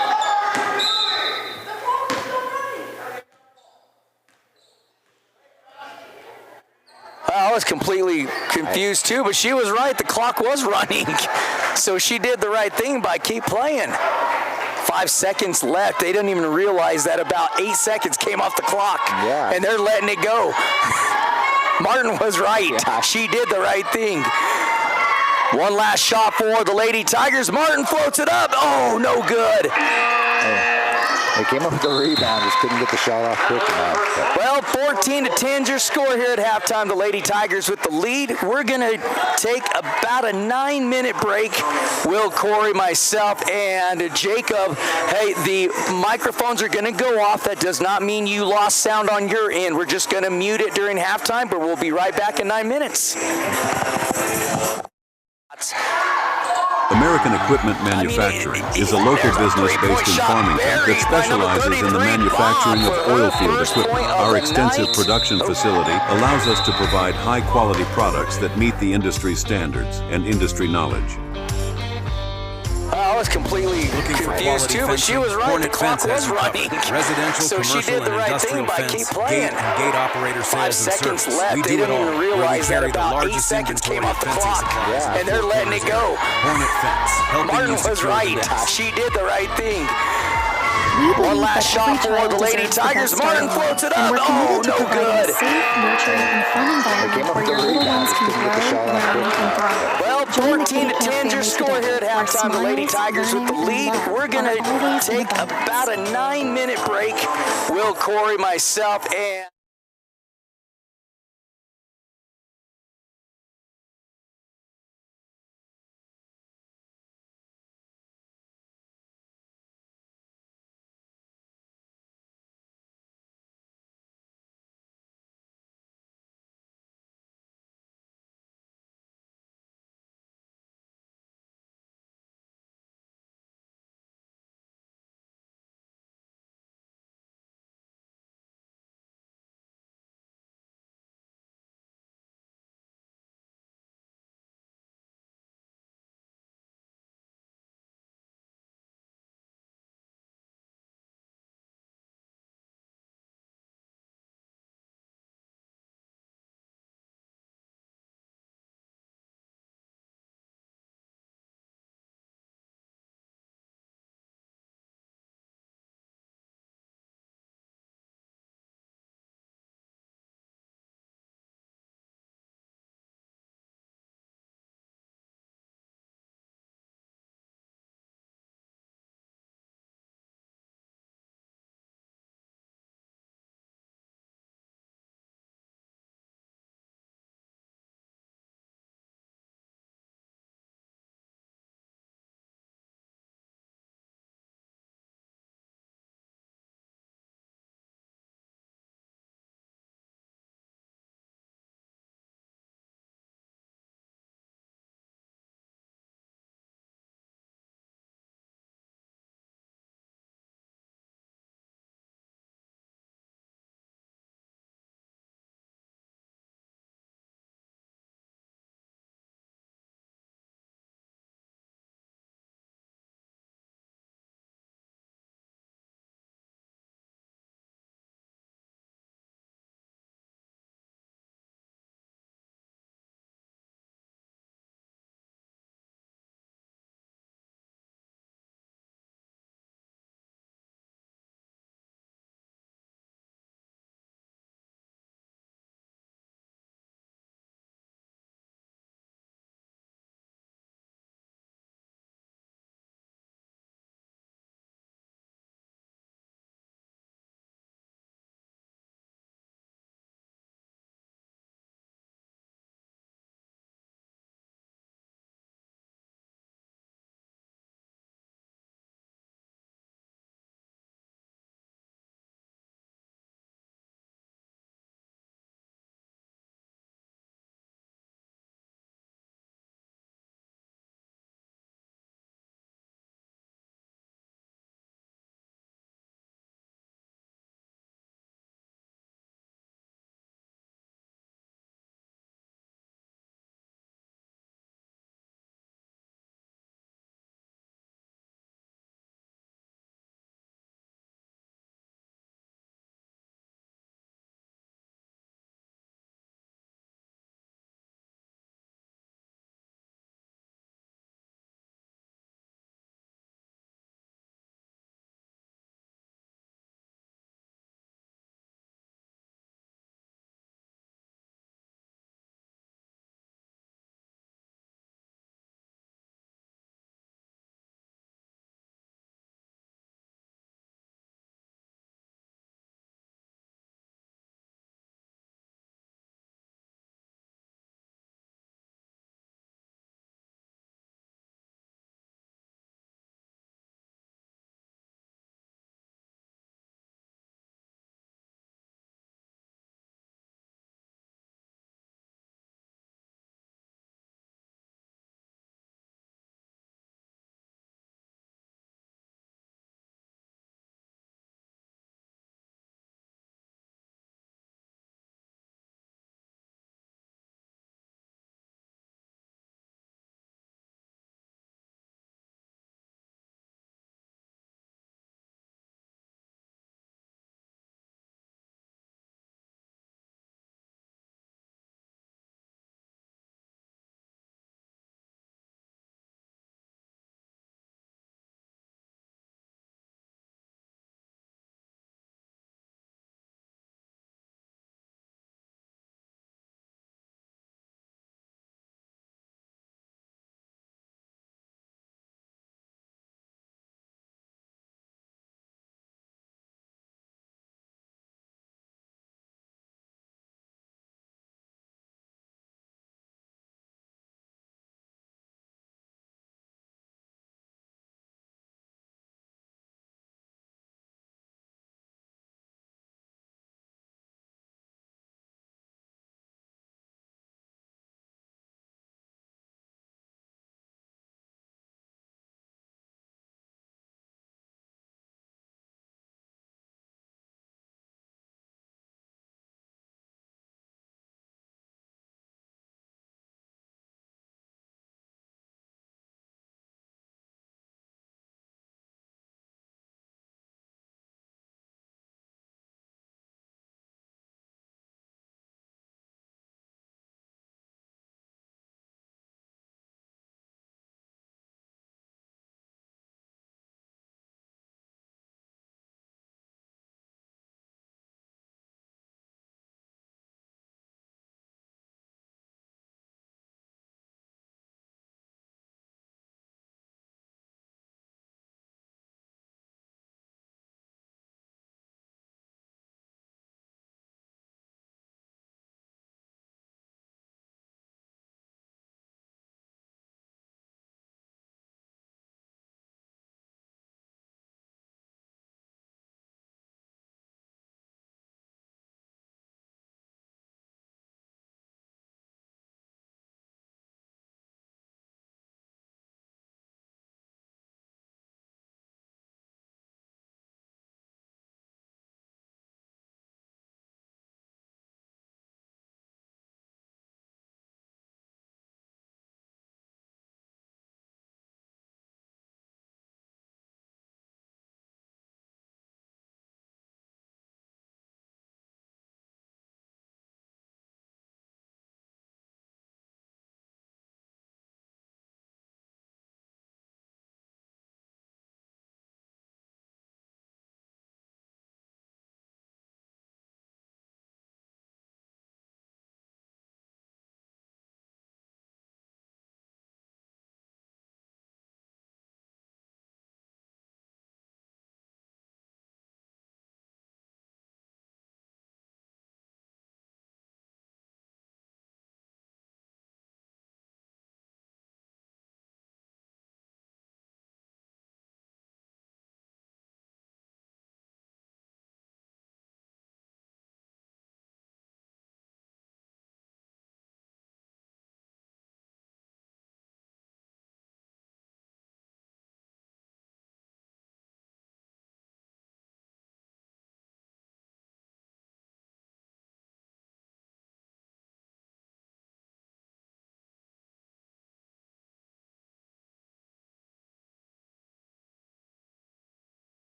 I was completely confused too, but she was right. The clock was running. So she did the right thing by keep playing. 5 seconds left. They didn't even realize that about 8 seconds came off the clock. Yeah. And they're letting it go. Martin was right. Yeah. She did the right thing. One last shot for the Lady Tigers. Martin floats it up. Oh, no good. They came up with the rebound, just couldn't get the shot off quick enough. But. Well, 14-10 your score here at halftime. The Lady Tigers with the lead. We're going to take about a 9-minute break. Will, Corey, myself, and Jacob. Hey, the microphones are going to go off. That does not mean you lost sound on your end. We're just going to mute it during halftime, but we'll be right back in 9 minutes. American Equipment Manufacturing is a local business based in Farmington that specializes in the manufacturing of oil field equipment. Our extensive production facility allows us to provide high-quality products that meet the industry standards and industry knowledge. I was completely Looking for confused quality too, but she fencing? was right. Hornet The clock Fence has was you running. covered. Residential, So she commercial, did the and right thing industrial by fence, keep playing. gate and gate operator 5 sales and seconds service. left. We They do it didn't all. even Where we realize that carry the about 8 largest seconds came inventory off of the fencing clock. supplies. And they're letting it go. Hornet Fence, helping Martin you was secure right. the day. She did the right thing. We One believe last that every shot for child the Lady deserves the Tigers. best start Martin in life, floats it and up. we're Oh, committed to no providing good. a safe, nurturing, and fun environment up where with your the little rebound, ones just can couldn't get the grow, shot off learn, quick and enough. thrive. Well, Join the Kitty 14-10 Camp your family score here at today, where halftime. The Lady smiles, Tigers with the learning, lead. and love We're going are always to in take abundance. about a 9-minute break. Will, Corey, myself, and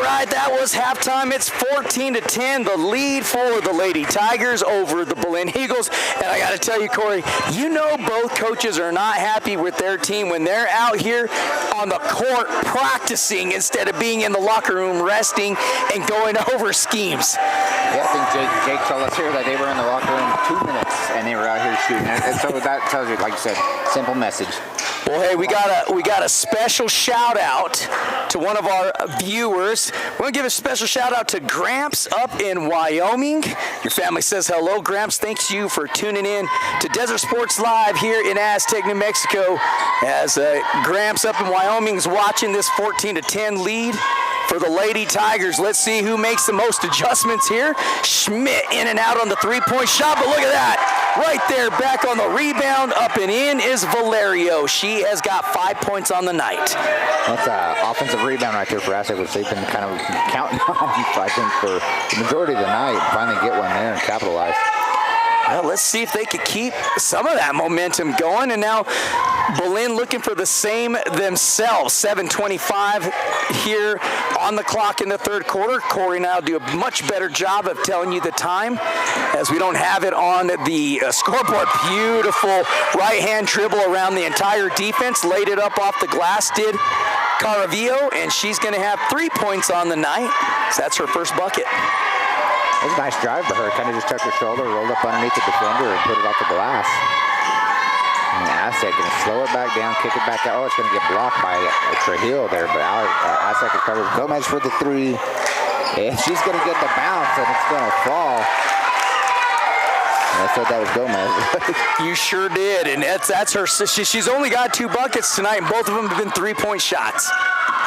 right, that was halftime. It's 14-10, the lead for the Lady Tigers over the Belen Eagles. And I got to tell you, Corey, you know both coaches are not happy with their team when they're out here on the court practicing instead of being in the locker room resting and going over schemes. Yeah, I think Jake told us here that they were in the locker room 2 minutes and they were out here shooting. And so that tells you, like you said, simple message. Well, hey, we got a special shout out to one of our viewers. We're gonna give a special shout out to Gramps up in Wyoming. Your family says hello, Gramps. Thanks you for tuning in to Desert Sports Live here in Aztec, New Mexico. As Gramps up in Wyoming is watching this 14-10 lead for the Lady Tigers. Let's see who makes the most adjustments here. Schmidt in and out on the three-point shot, but look at that. Right there, back on the rebound, up and in is Valerio. She has got 5 points on the night. That's an offensive rebound right there for Aztec, which they've been kind of counting on, I think, for the majority of the night. Finally get one there and capitalize. Well, let's see if they could keep some of that momentum going. And now Belen looking for the same themselves. 7:25 here on the clock in the third quarter. Corey and I will do a much better job of telling you the time as we don't have it on the scoreboard. Beautiful right-hand dribble around the entire defense. Laid it up off the glass, did Caravillo, and she's going to have 3 points on the night. So that's her first bucket. That was a nice drive by her. Kind of just tucked her shoulder, rolled up underneath the defender, and put it off the glass. And Aztec going to slow it back down, kick it back out. Oh, it's going to get blocked by Trujillo there, but Aztec recovers. Gomez for the three. And she's going to get the bounce, and it's going to fall. And I said that was Gomez. You sure did, and that's her. She's only got 2 buckets tonight, and both of them have been three-point shots.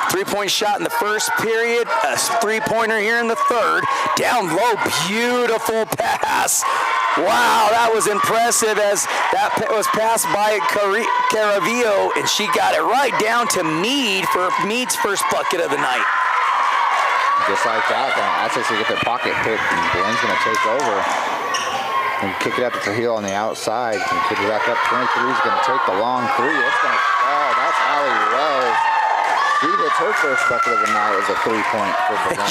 3-point shot in the first period, a three-pointer here in the third. Down low, beautiful pass. Wow, that was impressive as that was passed by Caravillo, and she got it right down to Meade for Meade's first bucket of the night. Just like that, Aztec's going to get their pocket picked, and Belen's going to take over and kick it out to Trujillo on the outside. And kick it back up. 23 is going to take the long three. It's going to fall. That's Allie Rose. She hits her first bucket of the night as a 3-point for Belen.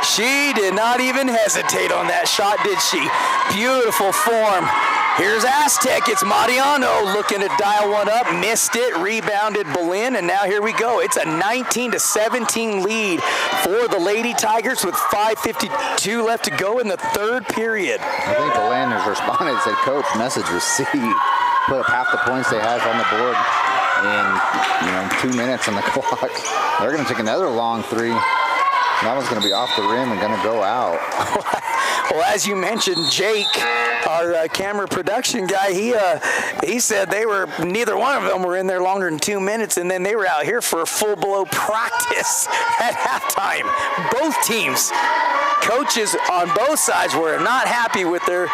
She did not even hesitate on that shot, did she? Beautiful form. Here's Aztec. It's Mariano looking to dial one up. Missed it. Rebounded Belen. And now here we go. It's a 19-17 lead for the Lady Tigers with 5:52 left to go in the third period. I think Belen has responded and said, Coach, message received. Put up half the points they have on the board in 2 minutes on the clock. They're going to take another long three. That one's going to be off the rim and going to go out. Well, as you mentioned, Jake, our camera production guy, he said neither one of them were in there longer than 2 minutes, and then they were out here for a full-blown practice at halftime. Both teams, coaches on both sides were not happy with their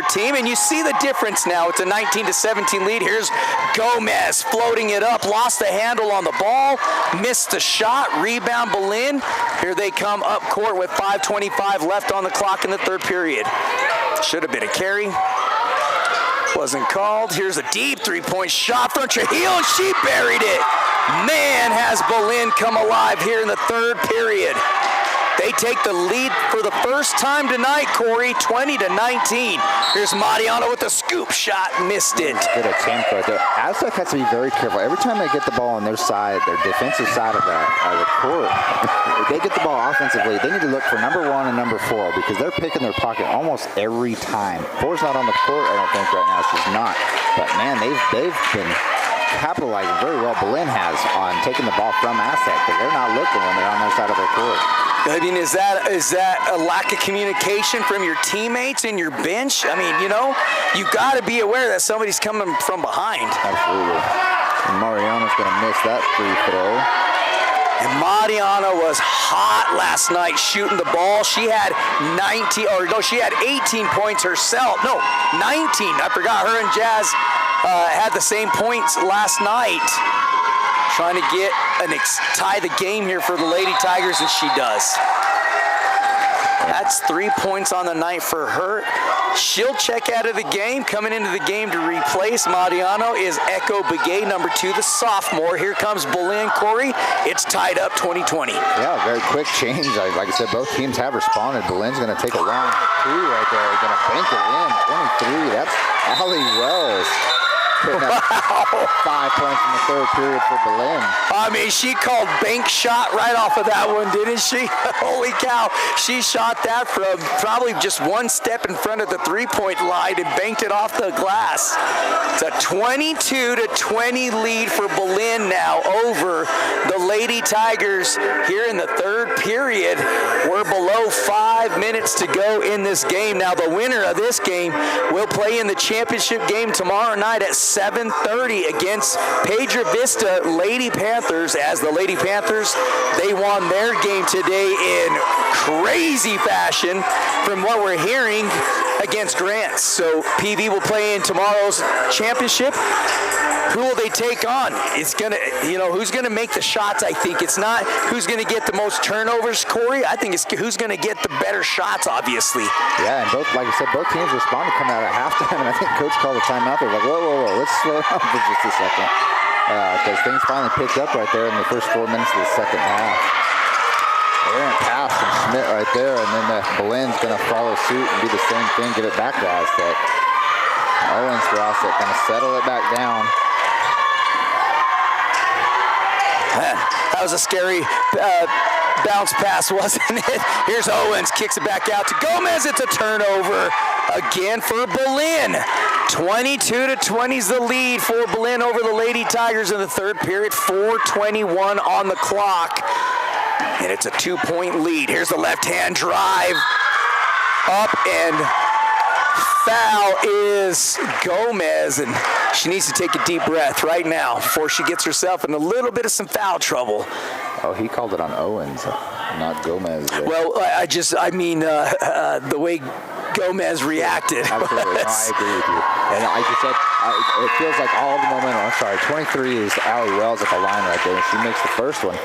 team, and you see the difference now. It's a 19-17 lead. Here's Gomez floating it up, lost the handle on the ball, missed the shot, rebound Belen. Here they come up court with 5:25 left on the clock in the third period. Should have been a carry. Wasn't called. Here's a deep 3-point shot from Trujillo, and she buried it. Man, has Belen come alive here in the third period. They take the lead for the first time tonight, Corey, 20-19. Here's Mariano with a scoop shot, missed it. Good attempt right there. Aztec has to be very careful. Every time they get the ball on their side, their defensive side of the court, if they get the ball offensively, they need to look for number 1 and number 4 because they're picking their pocket almost every time. 4's not on the court, I don't think, right now. She's not. But, man, they've been capitalizing very well, Belen has, on taking the ball from Aztec because they're not looking when they're on their side of their court. I mean, is that a lack of communication from your teammates and your bench? I mean, you got to be aware that somebody's coming from behind. Absolutely. And Mariano's going to miss that free throw. And Mariano was hot last night shooting the ball. She had 18 points herself. No, 19. I forgot her and Jazz had the same points last night. Trying to get tie the game here for the Lady Tigers, and she does. That's 3 points on the night for her. She'll check out of the game. Coming into the game to replace Mariano is Echo Begay, number 2, the sophomore. Here comes Belen. Corey, it's tied up 20-20. Yeah, very quick change. Like I said, both teams have responded. Belen's going to take a long 2 right there. They're going to bank it in. 23. That's Allie Wells. Putting up 5 points in the third period for Belen. I mean, she called bank shot right off of that one, didn't she? Holy cow. She shot that from probably just one step in front of the three-point line and banked it off the glass. It's a 22-20 lead for Belen now over the Lady Tigers here in the third period. We're below 5 minutes to go in this game. Now, the winner of this game will play in the championship game tomorrow night at 7:30 against Pedro Vista Lady Panthers, as the Lady Panthers, they won their game today in crazy fashion from what we're hearing against Grants. So PV will play in tomorrow's championship. Who will they take on? It's gonna, who's gonna make the shots? I think it's not who's gonna get the most turnovers, Corey. I think it's who's gonna get the better shots, obviously. Yeah, and both, like I said, both teams responded coming out at halftime, and I think Coach called a timeout. They're like, whoa, let's slow down for just a second, because things finally picked up right there in the first 4 minutes of the second half. Errant pass from Schmidt right there, and then Belen's gonna follow suit and do the same thing, give it back to Aztec. Owens for Aztec, gonna settle it back down. Man, that was a scary bounce pass, wasn't it? Here's Owens, kicks it back out to Gomez. It's a turnover again for Belen. 22-20 is the lead for Belen over the Lady Tigers in the third period. 4:21 on the clock. And it's a 2-point lead. Here's the left-hand drive. Up and foul is Gomez, and she needs to take a deep breath right now before she gets herself in a little bit of some foul trouble. Oh, he called it on Owens, not Gomez. Well, I mean, the way Gomez reacted. Absolutely, no, I agree with you. And I just said, it feels like all the momentum. I'm sorry, 23 is Allie Wells at the line right there. She makes the first one.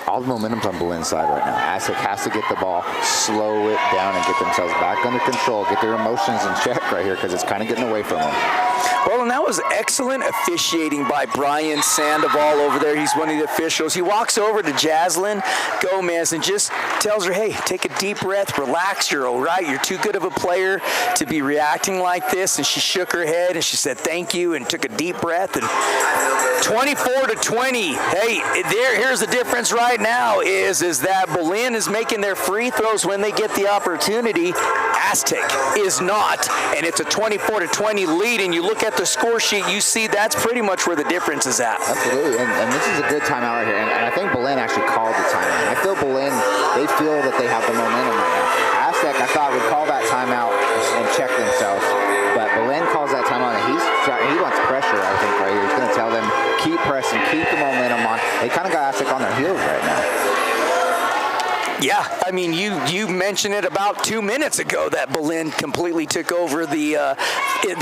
All the momentum's on Belen's side right now. Aztec has to get the ball, slow it down, and get themselves back under control, get their emotions in check right here, because it's kind of getting away from them. Well, and that was excellent officiating by Brian Sandoval over there. He's one of the officials. He walks over to Jaslyn Gomez and just tells her, hey, take a deep breath, relax, you're all right. You're too good of a player to be reacting like this. And she shook her head and she said thank you and took a deep breath. And 24-20. Hey, here's the difference right now is that Belen is making their free throws when they get the opportunity. Aztec is not, and it's a 24-20 lead. And you look at the score sheet, you see that's pretty much where the difference is at. Absolutely, and this is a good timeout right here. And I think Belen actually called the timeout. I feel Belen, they feel that they have the momentum right now. Aztec, I thought, would call that timeout and check themselves. But Belen calls that timeout, and he wants pressure, I think, right here. He's going to tell them, keep pressing, keep the momentum on. They kind of got Aztec on their heels right now. Yeah, I mean, you mentioned it about 2 minutes ago that Belen completely took over the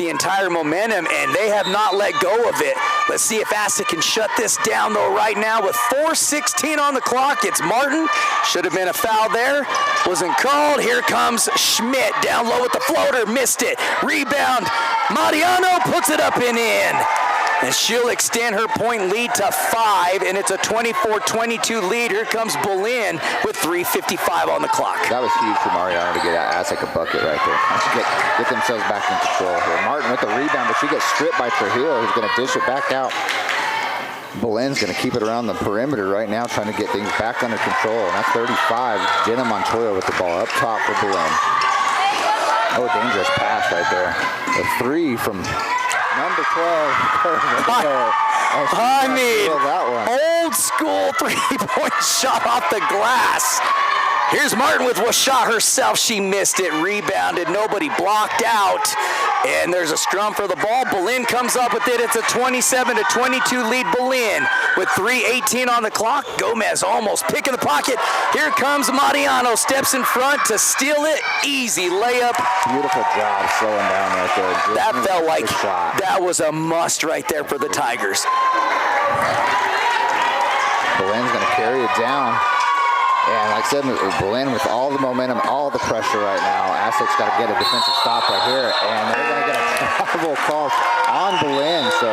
entire momentum, and they have not let go of it. Let's see if Aztec can shut this down, though, right now with 4:16 on the clock. It's Martin. Should have been a foul there. Wasn't called. Here comes Schmidt down low with the floater. Missed it. Rebound. Mariano puts it up and in. And she'll extend her point lead to 5, and it's a 24-22 lead. Here comes Belen with 3:55 on the clock. That was huge for Mariano to get Aztec a bucket right there. Get themselves back in control here. Martin with the rebound, but she gets stripped by Trujillo, who's going to dish it back out. Belen's going to keep it around the perimeter right now, trying to get things back under control. And that's 35. Jenna Montoya with the ball up top for Belen. Oh, dangerous pass right there. The 3 from number 12. I mean, old school three-point shot off the glass. Here's Martin with a shot herself. She missed it, rebounded, nobody blocked out. And there's a scrum for the ball. Belen comes up with it. It's a 27-22 lead Belen with 3:18 on the clock. Gomez almost picking the pocket. Here comes Mariano, steps in front to steal it. Easy layup. Beautiful job slowing down right there. That felt like that was a must right there for the Tigers. Belen's going to carry it down. And like I said, Belen with all the momentum, all the pressure right now. Aztec's got to get a defensive stop right here, and they're going to get a travel call on Belen. So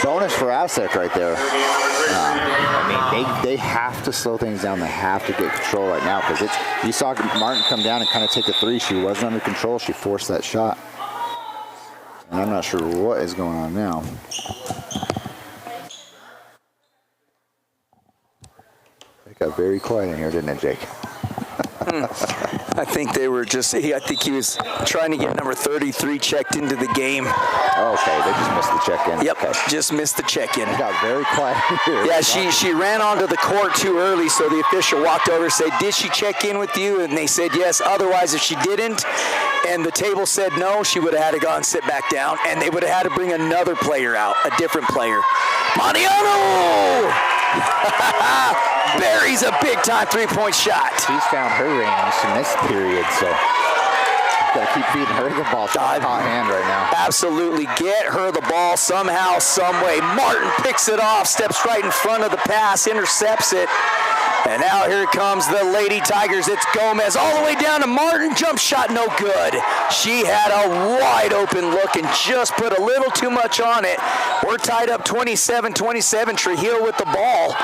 bonus for Aztec right there. I mean, they have to slow things down. They have to get control right now because you saw Martin come down and kind of take a three. She wasn't under control. She forced that shot. And I'm not sure what is going on now. It got very quiet in here, didn't it, Jake? I think they were I think he was trying to get number 33 checked into the game. Okay, they just missed the check-in. Yep, okay. just missed the check-in. It got very quiet here. Yeah, she ran onto the court too early, so the official walked over and said, did she check in with you? And they said yes. Otherwise, if she didn't, and the table said no, she would have had to go and sit back down, and they would have had to bring another player out, a different player. Mariano! Buries a big-time three-point shot. She's found her range in this period, so got to keep feeding her the ball. She's in hot hand right now. Absolutely. Get her the ball somehow, some way. Martin picks it off, steps right in front of the pass, intercepts it. And now here comes the Lady Tigers. It's Gomez all the way down to Martin. Jump shot, no good. She had a wide open look and just put a little too much on it. We're tied up 27-27. Trujillo with the ball.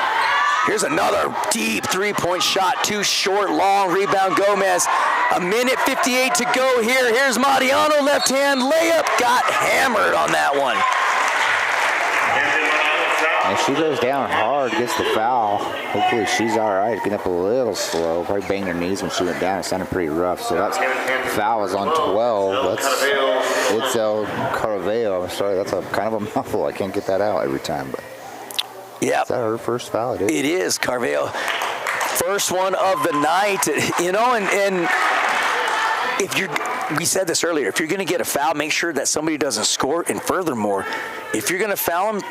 Here's another deep three-point shot. Too short, long rebound, Gomez. A minute 58 to go here. Here's Mariano, left hand layup. Got hammered on that one. And she goes down hard, gets the foul. Hopefully she's all right. Getting up a little slow. Probably banged her knees when she went down. It sounded pretty rough. So that's foul is on 12. It's El Carvalho. I'm sorry, that's a kind of a mouthful. I can't get that out every time. But yeah, is that her first foul? It is Carvalho. First one of the night. You know, and if we said this earlier, if you're going to get a foul, make sure that somebody doesn't score. And furthermore, if you're going to foul them,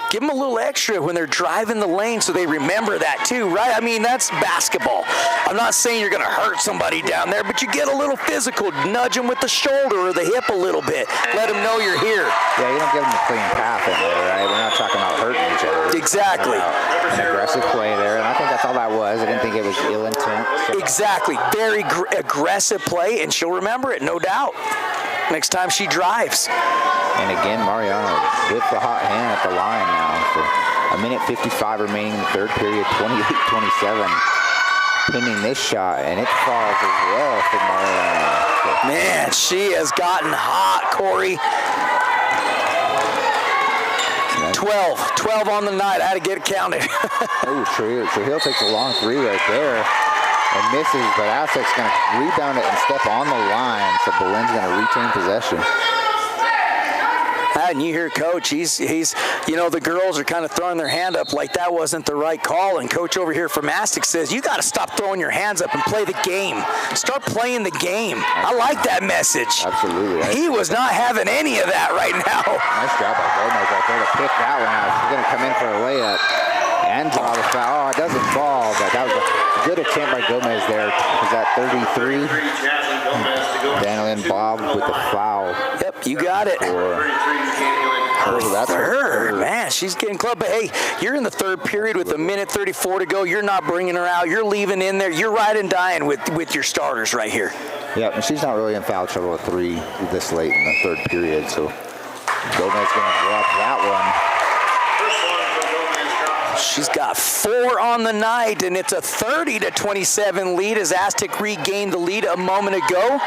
give them a little extra when they're driving the lane so they remember that too, right? I mean, that's basketball. I'm not saying you're going to hurt somebody down there, but you get a little physical. Nudge them with the shoulder or the hip a little bit. Let them know you're here. Yeah, you don't give them a clean path in there, right? We're not talking about hurting each other. Exactly. An aggressive play there, and I think that's all that was. I didn't think it was ill intent. So. Exactly. Very aggressive play, and she'll remember it, no doubt, next time she drives. And again, Mariano with the hot hand at the line now. So a minute 55 remaining in the third period, 28-27. Pinning this shot, and it falls as well for Mariano. So. Man, she has gotten hot, Corey. 12 on the night. I had to get it counted. Oh, Trujillo takes a long three right there and misses, but Aztec's going to rebound it and step on the line, so Belen's going to retain possession. And you hear Coach, he's you know, the girls are kind of throwing their hand up like that wasn't the right call, and Coach over here from Aztec says, you got to stop throwing your hands up and play the game. Start playing the game. I like that message. Absolutely. He was not having any of that right now. Nice job by Gomez right there to pick that one out. She's going to come in for a layup and draw the foul. Oh, it doesn't fall, but that was a good attempt by Gomez there. Was that 33? Daniel Bob with the foul. Yep, you got it. That's third. Man, she's getting close. But hey, you're in the third period with a minute 34 to go. You're not bringing her out. You're leaving in there. You're right and dying with your starters right here. Yeah, and she's not really in foul trouble with three this late in the third period. So Gomez going to drop that one. She's got 4 on the night, and it's a 30-27 lead as Aztec regained the lead a moment ago.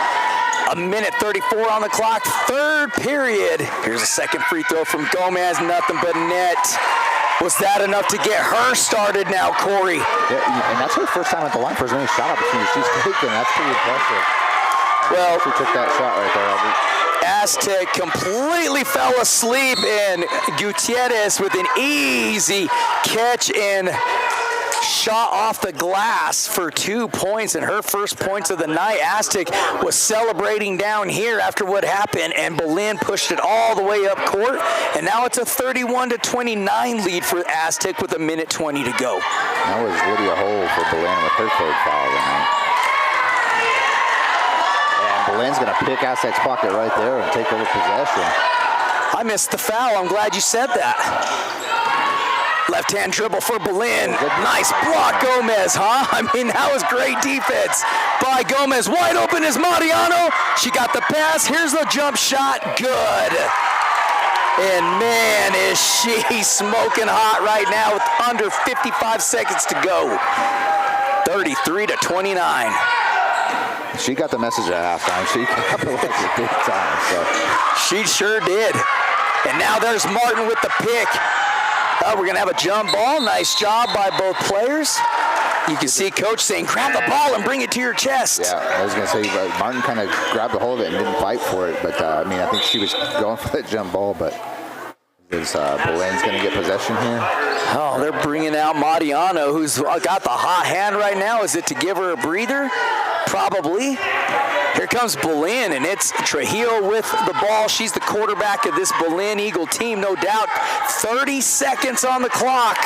A minute 34 on the clock, third period. Here's a second free throw from Gomez, nothing but net. Was that enough to get her started now, Corey? Yeah, and that's her first time at the line for as many shot opportunities she's taken. That's pretty impressive. Well, she took that shot right there, Albert. Aztec completely fell asleep, and Gutierrez with an easy catch and shot off the glass for 2 points, and her first points of the night. Aztec was celebrating down here after what happened, and Belen pushed it all the way up court, and now it's a 31-29 lead for Aztec with a minute 20 to go. That was Lydia Hole for Belen with her third foul tonight. Belen's going to pick Aztec's pocket right there and take over possession. I missed the foul. I'm glad you said that. Left-hand dribble for Belen. Nice block, Gomez, huh? I mean, that was great defense by Gomez. Wide open is Mariano. She got the pass. Here's the jump shot. Good. And man, is she smoking hot right now with under 55 seconds to go. 33-29. She got the message at halftime. She capitalized it big time. So she sure did. And now there's Martin with the pick. We're going to have a jump ball. Nice job by both players. You can see Coach saying, grab the ball and bring it to your chest. Yeah, I was going to say, Martin kind of grabbed a hold of it and didn't fight for it. But, I mean, I think she was going for that jump ball. But is Belen's going to get possession here? Oh, they're bringing out Mariano, who's got the hot hand right now. Is it to give her a breather? Probably. Here comes Belen, and it's Trujillo with the ball. She's the quarterback of this Belen Eagle team, no doubt. 30 seconds on the clock.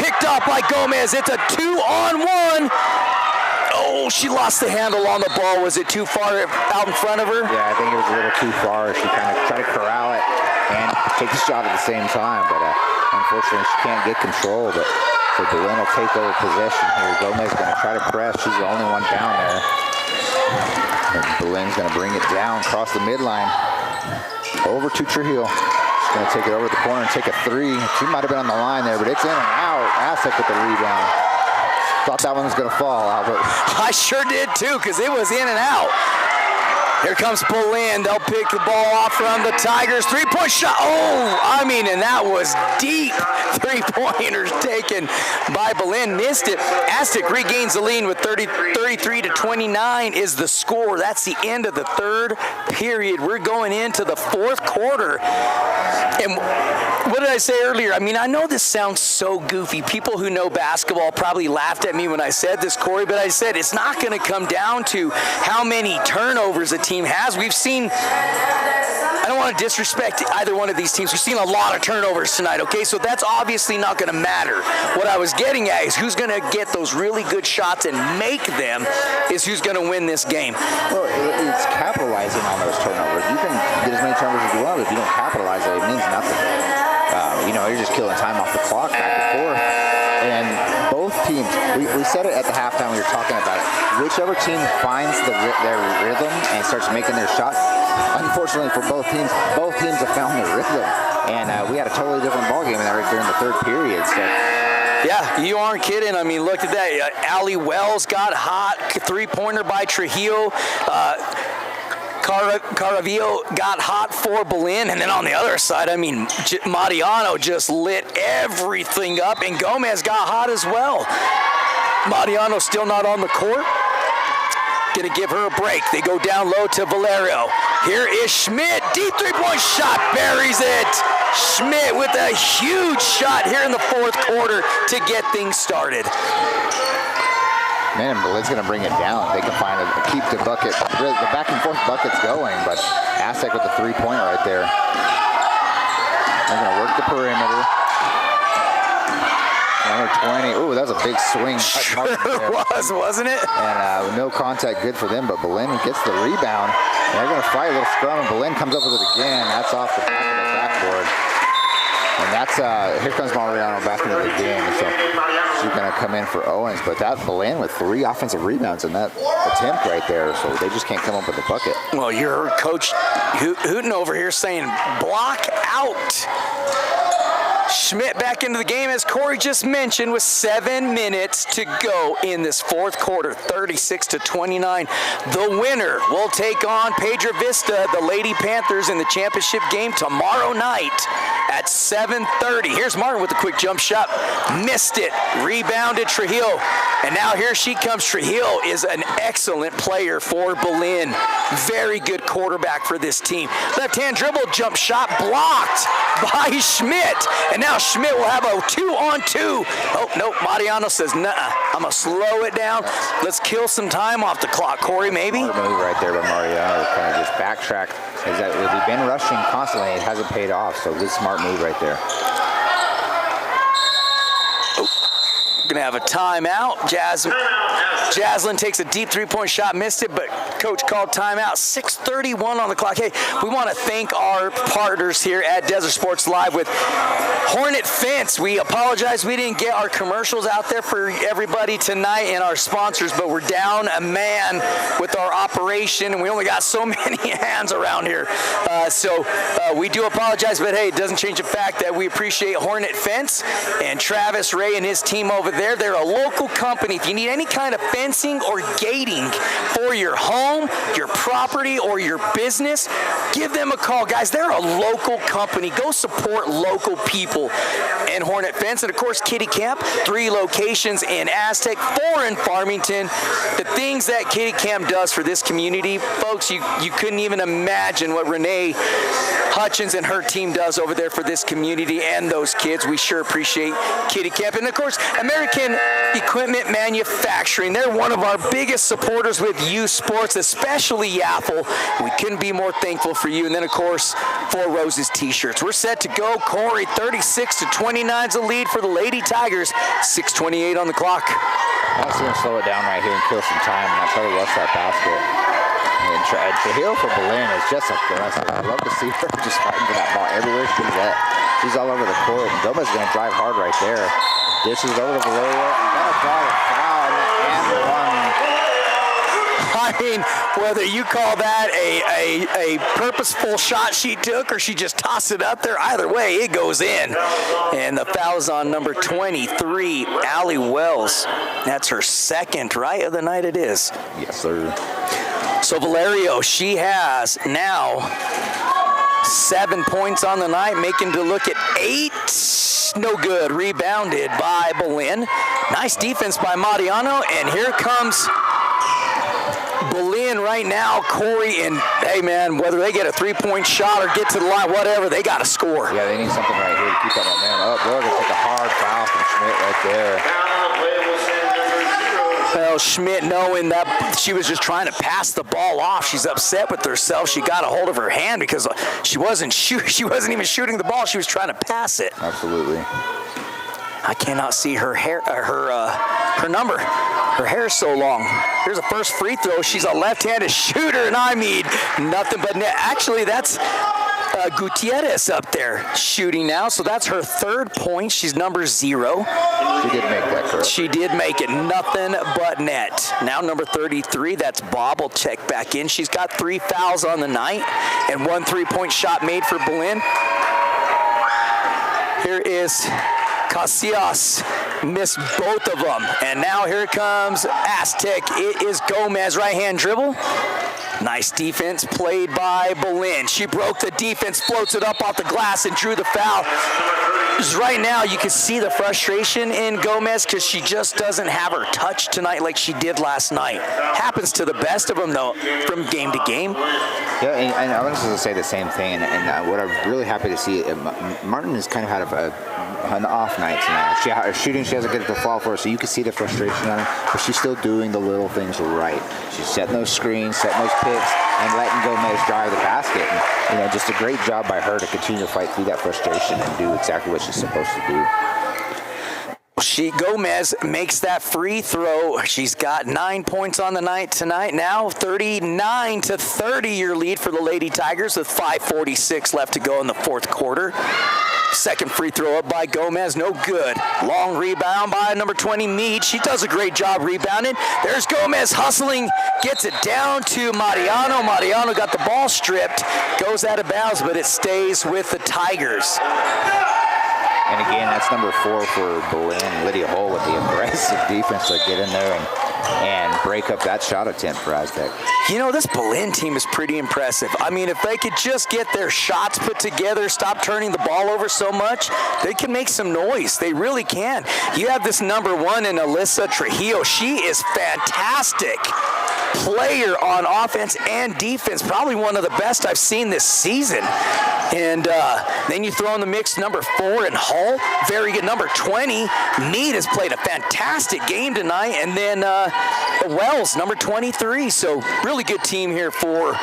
Picked up by Gomez. It's a 2-on-1. Oh, she lost the handle on the ball. Was it too far out in front of her? Yeah, I think it was a little too far. She kind of tried to corral it and take the shot at the same time, but unfortunately she can't get control. But so Belen will take over possession here. Gomez going to try to press. She's the only one down there. And Belen's going to bring it down across the midline. Over to Trujillo. She's going to take it over the corner and take a three. She might have been on the line there, but it's in and out. Aztec with the rebound. Thought that one was going to fall, Albert. I sure did too, because it was in and out. Here comes Belen. They'll pick the ball off from the Tigers. Three-point shot. Oh, I mean, and that was deep. Three-pointers taken by Belen. Missed it. Aztec regains the lead with 33-29 is the score. That's the end of the third period. We're going into the fourth quarter. And what did I say earlier? I mean, I know this sounds so goofy. People who know basketball probably laughed at me when I said this, Corey, but I said it's not going to come down to how many turnovers a team has. We've seen, I don't want to disrespect either one of these teams. We've seen a lot of turnovers tonight, okay? So that's obviously not going to matter. What I was getting at is who's going to get those really good shots and make them is who's going to win this game. Well, it's capitalizing on those turnovers. You can get as many turnovers as you want, but if you don't capitalize it, it means nothing. You're just killing time off the clock back and forth. And both teams, we said it at the halftime we were talking about it. Whichever team finds their rhythm and starts making their shot, unfortunately for both teams have found their rhythm. And we had a totally different ballgame in that right during the third period. So. Yeah, you aren't kidding. I mean, look at that. Allie Wells got hot. Three-pointer by Trujillo. Caravillo got hot for Belen, and then on the other side, I mean, Mariano just lit everything up, and Gomez got hot as well. Mariano still not on the court. Gonna give her a break. They go down low to Valerio. Here is Schmidt. Deep three-point shot. Buries it. Schmidt with a huge shot here in the fourth quarter to get things started. Man, Belen's going to bring it down. They can keep the bucket, the back and forth buckets going, but Aztec with the three-point right there. They're going to work the perimeter. Number 20. Ooh, that was a big swing. Sure was, wasn't it? And no contact, good for them, but Belen gets the rebound. And they're going to fight a little scrum, and Belen comes up with it again. That's off the back of the backboard. And that's, here comes Mariano back into the game. So she's going to come in for Owens. But that Belen with 3 offensive rebounds in that attempt right there. So they just can't come up with the bucket. Well, your coach hooting over here saying, block out. Schmidt back into the game, as Corey just mentioned, with 7 minutes to go in this fourth quarter, 36-29. The winner will take on Pedro Vista, the Lady Panthers, in the championship game tomorrow night at 7:30. Here's Martin with a quick jump shot. Missed it. Rebounded Trujillo. And now here she comes. Trujillo is an excellent player for Belen. Very good quarterback for this team. Left-hand dribble jump shot blocked by Schmidt. And now Schmidt will have a 2-on-2. Oh, no, Mariano says, nah, I'm going to slow it down. Let's kill some time off the clock. Corey, maybe? Smart move right there by Mariano. Kind of just backtrack. We've been rushing constantly. It hasn't paid off, so good smart move right there. Going to have a timeout. Jaslyn takes a deep three-point shot, missed it, but coach called timeout. 6:31 on the clock. Hey, we want to thank our partners here at Desert Sports Live with Hornet Fence. We apologize we didn't get our commercials out there for everybody tonight and our sponsors, but we're down a man with our operation, and we only got so many hands around here. So we do apologize, but hey, it doesn't change the fact that we appreciate Hornet Fence and Travis Ray and his team over there. They're a local company. If you need any kind of fencing or gating for your home, your property, or your business, give them a call, guys. They're a local company. Go support local people. And Hornet Fence, and of course Kitty Camp, 3 locations in Aztec, 4 in Farmington. The things that Kitty Camp does for this community, folks, you couldn't even imagine what Renee Hutchins and her team does over there for this community and those kids. We sure appreciate Kitty Camp. And of course, American Equipment Manufacturing. They're one of our biggest supporters with youth sports, especially Yaffle. We couldn't be more thankful for you. And then of course, Four Roses t-shirts. We're set to go. Corey, 36-29 is the lead for the Lady Tigers. 6:28 on the clock. I'm just going to slow it down right here and kill some time, and I'll try to rush that basket. And Trujillo for Belen is just aggressive. I love to see her just fighting for that ball everywhere she's at. She's all over the court, and Gomez is going to drive hard right there. Dishes over to Valeria, and going to draw a foul and one. I mean, whether you call that a purposeful shot she took or she just tossed it up there, either way, it goes in. And the foul's on number 23, Allie Wells. That's her second, right, of the night it is. Yes, sir. So Valerio, she has now 7 points on the night, making to look at 8. No good. Rebounded by Belen. Nice defense by Mariano, and here comes Belen right now. Corey, and hey man, whether they get a 3-point shot or get to the line, whatever, they got to score. Yeah, they need something right here to keep that momentum up. They're going to take a hard foul from Schmidt right there. Well, Schmidt, knowing that she was just trying to pass the ball off, she's upset with herself. She got a hold of her hand because she wasn't even shooting the ball. She was trying to pass it. Absolutely. I cannot see her hair, her number. Her hair's so long. Here's a first free throw. She's a left-handed shooter, and I mean nothing but net. Actually, that's Gutierrez up there shooting now, so that's her 3rd point. She's number 0. She did make that, correct? She did make it. Nothing but net. Now number 33, that's Bob, will check back in. She's got 3 fouls on the night and 1 3-point shot made for Belen. Here is Casillas, missed both of them. And now here comes Aztec. It is Gomez, right-hand dribble. Nice defense played by Belen. She broke the defense, floats it up off the glass, and drew the foul. Right now, you can see the frustration in Gomez because she just doesn't have her touch tonight like she did last night. Happens to the best of them, though, from game to game. Yeah, and I was going to say the same thing, and what I'm really happy to see, Martin has kind of had an off night tonight. Her shooting, she hasn't get it to fall for her, so you can see the frustration on her, but she's still doing the little things right. She's setting those screens, setting those picks, and letting Gomez drive the basket. And, just a great job by her to continue to fight through that frustration and do exactly what she's supposed to do. Gomez makes that free throw. She's got 9 points on the night tonight. Now 39-30 your lead for the Lady Tigers with 5:46 left to go in the 4th quarter. Second free throw up by Gomez, no good. Long rebound by number 20, Meade. She does a great job rebounding. There's Gomez hustling, gets it down to Mariano. Mariano got the ball stripped, goes out of bounds, but it stays with the Tigers. And again, that's number 4 for Belen, Lydia Hull, with the aggressive defense to get in there and break up that shot attempt for Aztec. This Belen team is pretty impressive. I mean, if they could just get their shots put together, stop turning the ball over so much, they can make some noise. They really can. You have this number 1 in Alyssa Trujillo. She is fantastic player on offense and defense, probably one of the best I've seen this season. And then you throw in the mix number 4 in Hull, very good. Number 20, Meade has played a fantastic game tonight, and then Wells, number 23. So really good team here for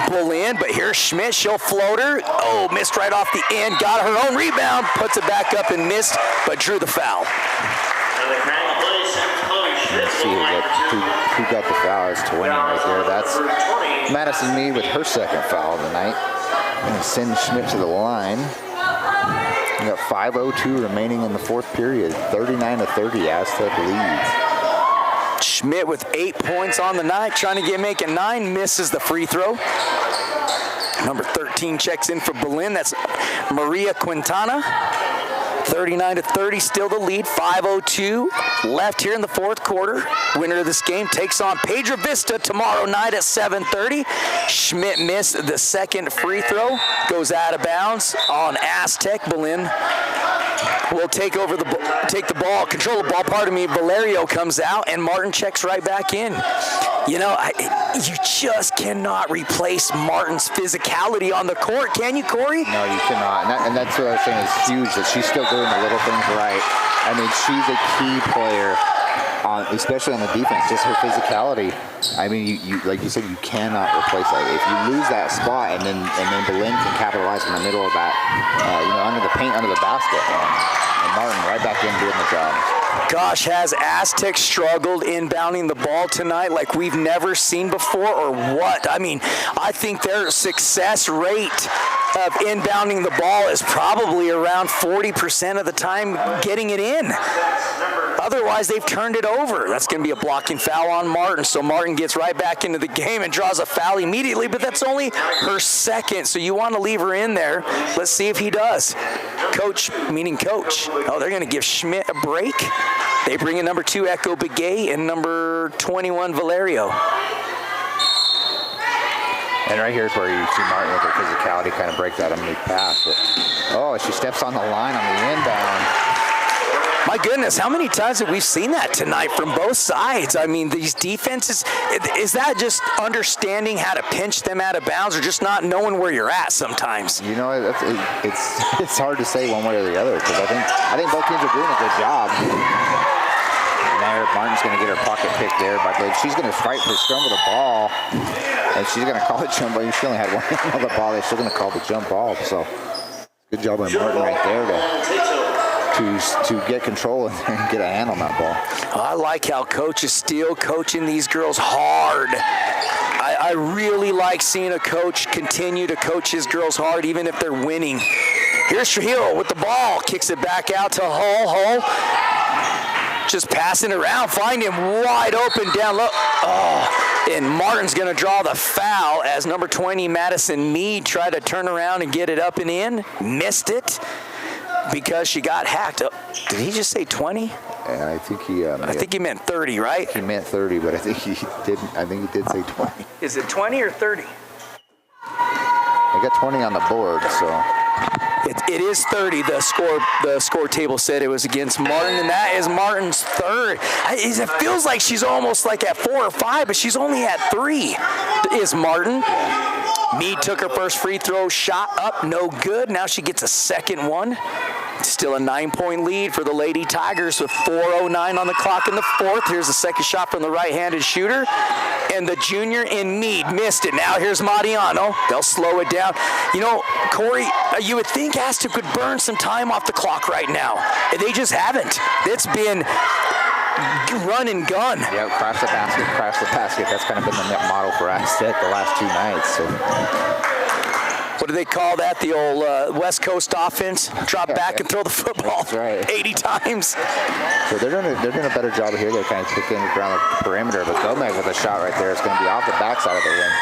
Belen. But here's Schmidt, she'll float her. Oh, missed right off the end, got her own rebound, puts it back up and missed, but drew the foul. see who got the foul. It's 20 right there. That's Madison Mead with her second foul of the night. And send Schmidt to the line. We got 5:02 remaining in the fourth period. 39-30, Aztec leads. Schmidt with 8 points on the night, trying to make it 9, misses the free throw. Number 13 checks in for Belen. That's Maria Quintana. 39-30, still the lead. 5:02 left here in the fourth quarter. Winner of this game takes on Pedro Vista tomorrow night at 7:30. Schmidt missed the second free throw. Goes out of bounds on Aztec. Belen will take the ball, control the ball. Valerio comes out, and Martin checks right back in. You know, you just cannot replace Martin's physicality on the court, can you, Corey? No, you cannot. And that's what I was saying is huge, that she's still doing the little things right. I mean, she's a key player, especially on the defense, just her physicality. I mean, you like you said, you cannot replace that. If you lose that spot, and then Belen can capitalize in the middle of that, under the paint, under the basket, and Martin right back in doing the job. Gosh, has Aztec struggled inbounding the ball tonight like we've never seen before, or what? I mean, I think their success rate of inbounding the ball is probably around 40% of the time getting it in. Otherwise, they've turned it over. That's going to be a blocking foul on Martin. So Martin gets right back into the game and draws a foul immediately, but that's only her second. So you want to leave her in there. Let's see if he does. Coach, meaning coach. Oh, they're going to give Schmidt a break. They bring in number 2, Echo Begay, and number 21, Valerio. And right here is where you see Martin with her physicality kind of break that underneath pass. But, she steps on the line on the inbound. My goodness, how many times have we seen that tonight from both sides? I mean, these defenses, is that just understanding how to pinch them out of bounds, or just not knowing where you're at sometimes? You know, it's hard to say one way or the other, because I think both teams are doing a good job. And there, Martin's going to get her pocket pick there, but she's going to fight for scramble the ball, and she's going to call it jump ball. She only had one hand on the ball. They're still going to call the jump ball. So good job by Martin right there to get control and get a hand on that ball. I like how Coach is still coaching these girls hard. I really like seeing a coach continue to coach his girls hard, even if they're winning. Here's Trujillo with the ball, kicks it back out to Hull. Just passing around, find him wide open down low. And Martin's going to draw the foul as number 20, Madison Mead, tried to turn around and get it up and in. Missed it because she got hacked up. Did he just say 20? And I think he meant 30, right? He meant 30, but I think he did say 20. Is it 20 or 30? I got 20 on the board, so. It is 30. The score table said it was against Martin, and that is Martin's third. It feels like she's almost like at 4 or 5, but she's only at 3. Is Martin. Mead took her first free throw, shot up, no good. Now she gets a second one. Still a 9-point lead for the Lady Tigers with 4:09 on the clock in the fourth. Here's the second shot from the right-handed shooter. And the junior in Mead missed it. Now here's Mariano. They'll slow it down. You know, Corey, you would think Aztec could burn some time off the clock right now. They just haven't. It's been run and gun. Yeah, crash the basket. That's kind of been the model for Aztec the last 2 nights. So. What do they call that? The old West Coast offense? Drop back and throw the football. That's right. 80 times. So they're doing a better job here. They're kind of picking around the perimeter, but Gomez with a shot right there. It's going to be off the backside of the rim.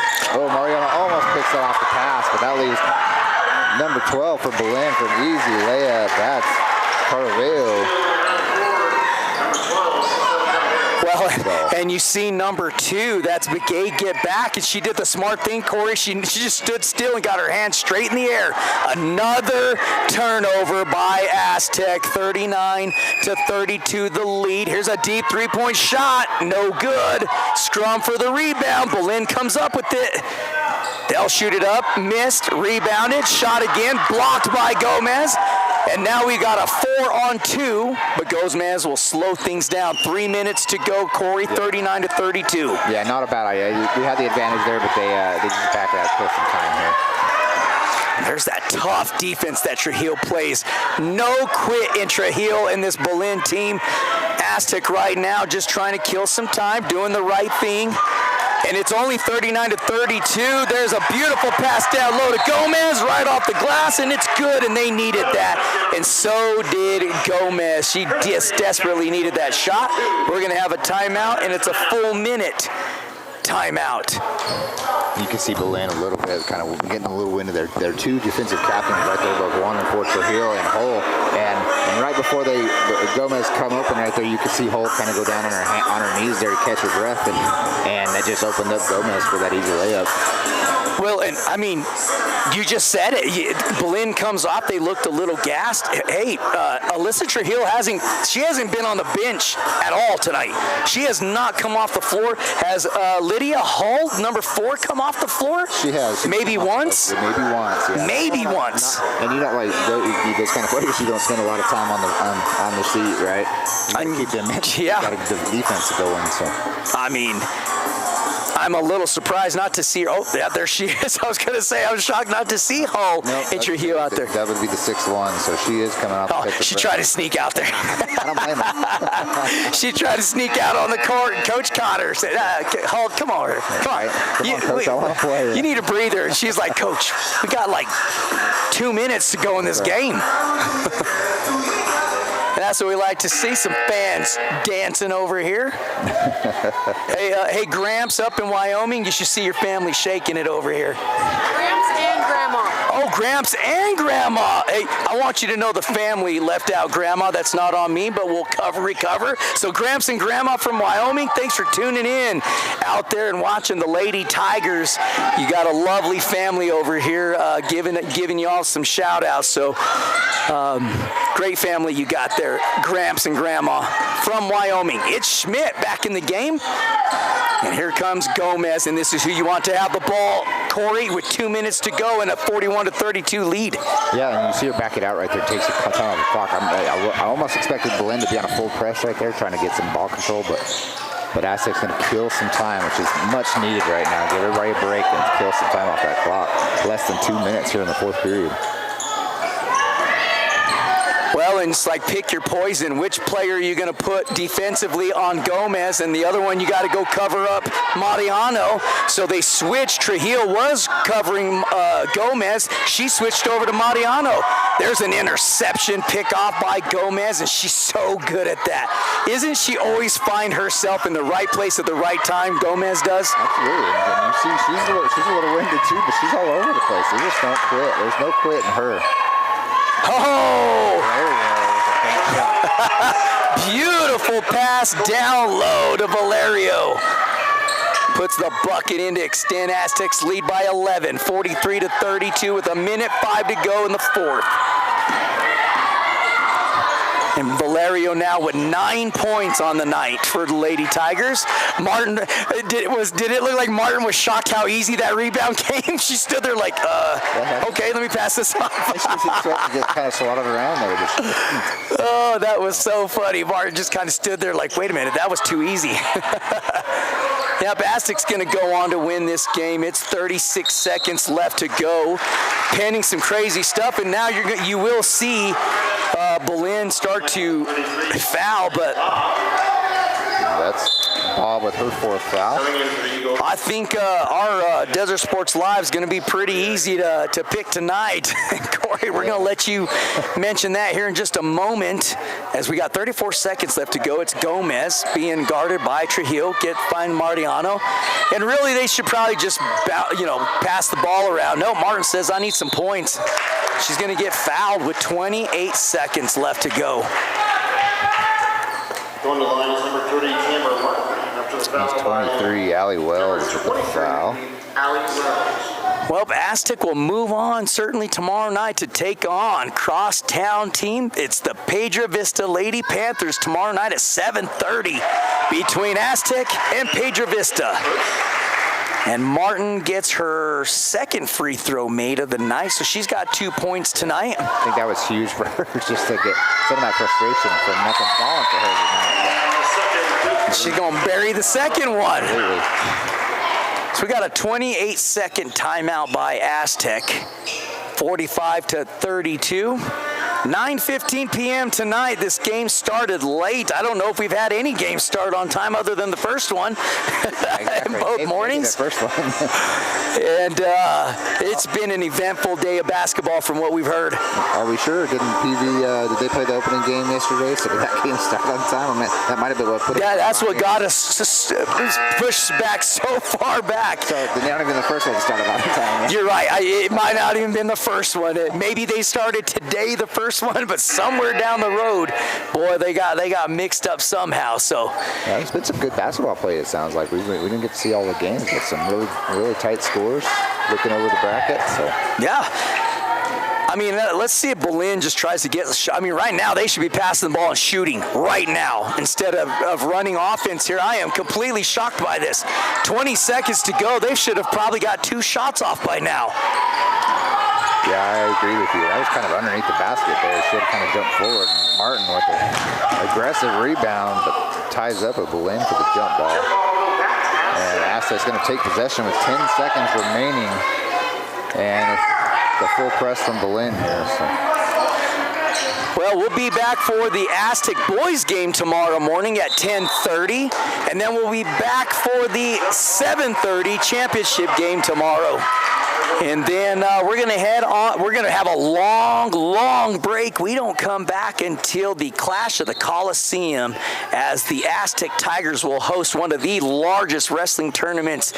Oh, Mariano almost picks it off the pass, but that leaves number 12 for Belen for an easy layup. That's Carvalho. Well, and you see number 2, that's Begay, get back, and she did the smart thing, Corey. She just stood still and got her hands straight in the air. Another turnover by Aztec, 39-32, the lead. Here's a deep 3-point shot, no good. Scrum for the rebound. Belen comes up with it. They'll shoot it up, missed, rebounded, shot again, blocked by Gomez. And now we got a 4-on-2, but Gomez will slow things down. 3 minutes to go, Corey, 39-32. Yeah, not a bad idea. We had the advantage there, but they just back it out, kill some time here. There's that tough defense that Trujillo plays. No quit in Trujillo and this Belen team. Aztec right now just trying to kill some time, doing the right thing. And it's only 39-32. There's a beautiful pass down low to Gomez right off the glass, and it's good, and they needed that. And so did Gomez. She just desperately needed that shot. We're going to have a timeout, and it's a full minute timeout. You can see Belen a little bit, kind of getting a little into their two defensive captains right there, both one and Fort Hill and Hull. And right before Gomez come open right there, you can see Hull kind of go down on her knees there to catch her breath, and that just opened up Gomez for that easy layup. Well, and I mean, you just said it. Belen comes off. They looked a little gassed. Hey, Alyssa Trujillo hasn't been on the bench at all tonight. She has not come off the floor. Has Lydia Hull, number 4, come off the floor? She has. Maybe once? Maybe once, yeah. Maybe once. And you don't like those kind of players. You don't spend a lot of time on the seat, right? You keep them in. Yeah. You got to get the defense going. So. I mean, I'm a little surprised not to see her. Oh, yeah, there she is. I was going to say, I was shocked not to see Hull and Trujillo out there. That would be the 6'1", so she is coming out. Oh, she tried to sneak out there. I don't blame her. She tried to sneak out on the court, and Coach caught her. Said, Hull, come on. Come on. Come on, Coach, I want to play. You need a breather. And she's like, Coach, we got like 2 minutes to go in this game. That's what we like to see, some fans dancing over here. Hey, Gramps up in Wyoming, you should see your family shaking it over here. Gramps and Grandma. Oh, Gramps and Grandma. Hey, I want you to know the family left out Grandma. That's not on me, but we'll recover. So Gramps and Grandma from Wyoming, thanks for tuning in out there and watching the Lady Tigers. You got a lovely family over here giving you all some shout-outs. So great family you got there, Gramps and Grandma from Wyoming. It's Schmidt back in the game. And here comes Gomez, and this is who you want to have the ball, Corey, with 2 minutes to go and a 41-32 lead. Yeah, and you see her back it out right there. It takes a time on the clock. I almost expected Belen to be on a full press right there, trying to get some ball control, but Aztec's going to kill some time, which is much needed right now. Give everybody a break and kill some time off that clock. Less than 2 minutes here in the fourth period. Well, and it's like pick your poison. Which player are you going to put defensively on Gomez? And the other one, you got to go cover up Mariano. So they switched. Trujillo was covering Gomez. She switched over to Mariano. There's an interception pick off by Gomez, and she's so good at that. Isn't she always find herself in the right place at the right time? Gomez does. Absolutely. And you see, she's a little winded too, but she's all over the place. They just don't quit. There's no quit in her. Oh! Beautiful pass down low to Valerio. Puts the bucket in to extend Aztecs lead by 11, 43-32 with 1:05 to go in the fourth. And Valerio now with 9 points on the night for the Lady Tigers. Martin, did it look like Martin was shocked how easy that rebound came? She stood there like, okay, let me pass this off. Get kind of swatted around there. Oh, that was so funny. Martin just kind of stood there like, wait a minute, that was too easy. Yep, Aztec's going to go on to win this game. It's 36 seconds left to go, pending some crazy stuff, and now you will see Belen start to foul, but that's Bob with her fourth foul. I think our Desert Sports Live is going to be pretty easy to pick tonight. Corey, we're going to let you mention that here in just a moment, as we got 34 seconds left to go. It's Gomez being guarded by Trujillo, find Mariano, and really they should probably just pass the ball around. No, Martin says I need some points. She's going to get fouled with 28 seconds left to go. Going to the line is number 30, Cameron Martin. After the foul, 23, Allie Wells with the foul. Allie Wells. Well, Aztec will move on certainly tomorrow night to take on crosstown team. It's the Pedro Vista Lady Panthers tomorrow night at 7:30 between Aztec and Pedro Vista. And Martin gets her second free throw made of the night, so she's got 2 points tonight. I think that was huge for her, just to get some of that frustration from nothing falling for her tonight. She's going to bury the second one. Absolutely. So we got a 28-second timeout by Aztec, 45-32. 9:15 p.m. tonight. This game started late. I don't know if we've had any games start on time other than the first one. Exactly. Both mornings. The first one. And it's been an eventful day of basketball from what we've heard. Are we sure? Did they play the opening game yesterday? So did that game start on time? I mean, that might have been what put it. That's what got us pushed back so far back. So not even the first one started on time. You're right. It might not even been the first one. Maybe they started today, the first one, but somewhere down the road, boy, they got mixed up somehow. So yeah, it's been some good basketball play. It sounds like we didn't get to see all the games, but some really tight scores. Looking over the bracket. So yeah. I mean, let's see if Belen just tries to get. I mean, right now they should be passing the ball and shooting right now instead of running offense here. I am completely shocked by this. 20 seconds to go. They should have probably got 2 shots off by now. Yeah, I agree with you. That was kind of underneath the basket there. Should have kind of jumped forward. Martin with an aggressive rebound, but ties up a Belen for the jump ball. And Aztec's going to take possession with 10 seconds remaining. And the full press from Belen here. So. Well, we'll be back for the Aztec boys game tomorrow morning at 10:30. And then we'll be back for the 7:30 championship game tomorrow. And then we're going to head on. We're going to have a long break. We don't come back until the Clash of the Coliseum, as the Aztec Tigers will host one of the largest wrestling tournaments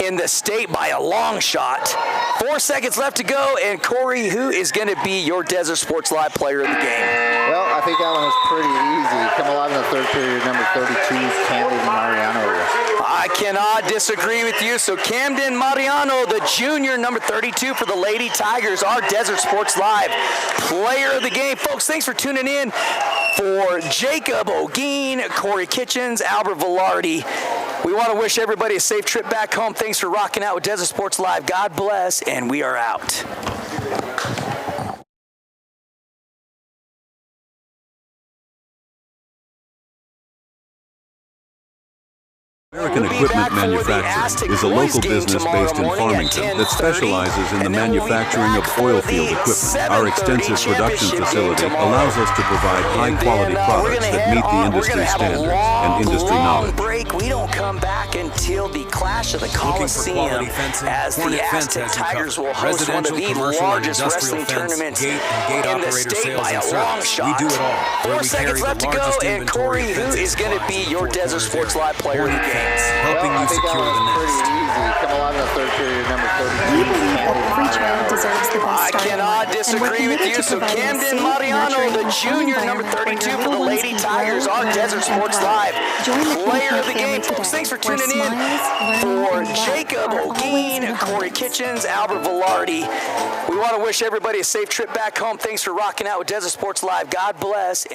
in the state by a long shot. 4 seconds left to go. And Corey, who is going to be your Desert Sports Live player of the game? Well, I think that one was pretty easy. Come alive in the third period, number 32, Camden Mariano. I cannot disagree with you. So Camden Mariano, the junior, number 32 for the Lady Tigers, our Desert Sports Live player of the game. Folks, thanks for tuning in. For Jacob O'Geen, Corey Kitchens, Albert Velarde, we want to wish everybody a safe trip back home. Thanks for rocking out with Desert Sports Live. God bless, and we are out. American Equipment Manufacturing is a local business based in Farmington that specializes in the manufacturing of oil field equipment. Our extensive production facility allows us to provide high-quality products that meet the industry standards and industry knowledge. Break. We don't come back until the Clash of the Coliseum, as the Aztec Tigers will host one of the largest wrestling tournaments in the state by a long shot. 4 seconds left to go, and Corey, who is going to be your Desert Sports Live player of the game? Helping you secure the next. Come alive in the third period, number 32. We believe that every child deserves the best I start in cannot life, and we're disagree with committed you. to So providing a Camden safe, Mariano, nurturing, the and fun junior, number environment 32 where for the your little Lady ones can Tigers, grow, our learn, Desert and Sports thrive. Live Join the player Kitty of the Camp game. family Folks, thanks for today, tuning where in. smiles, For learning, and love Jacob are always O'Geen, in Corey abundance. Kitchens, Albert Velarde, we want to wish everybody a safe trip back home. Thanks for rocking out with Desert Sports Live. God bless.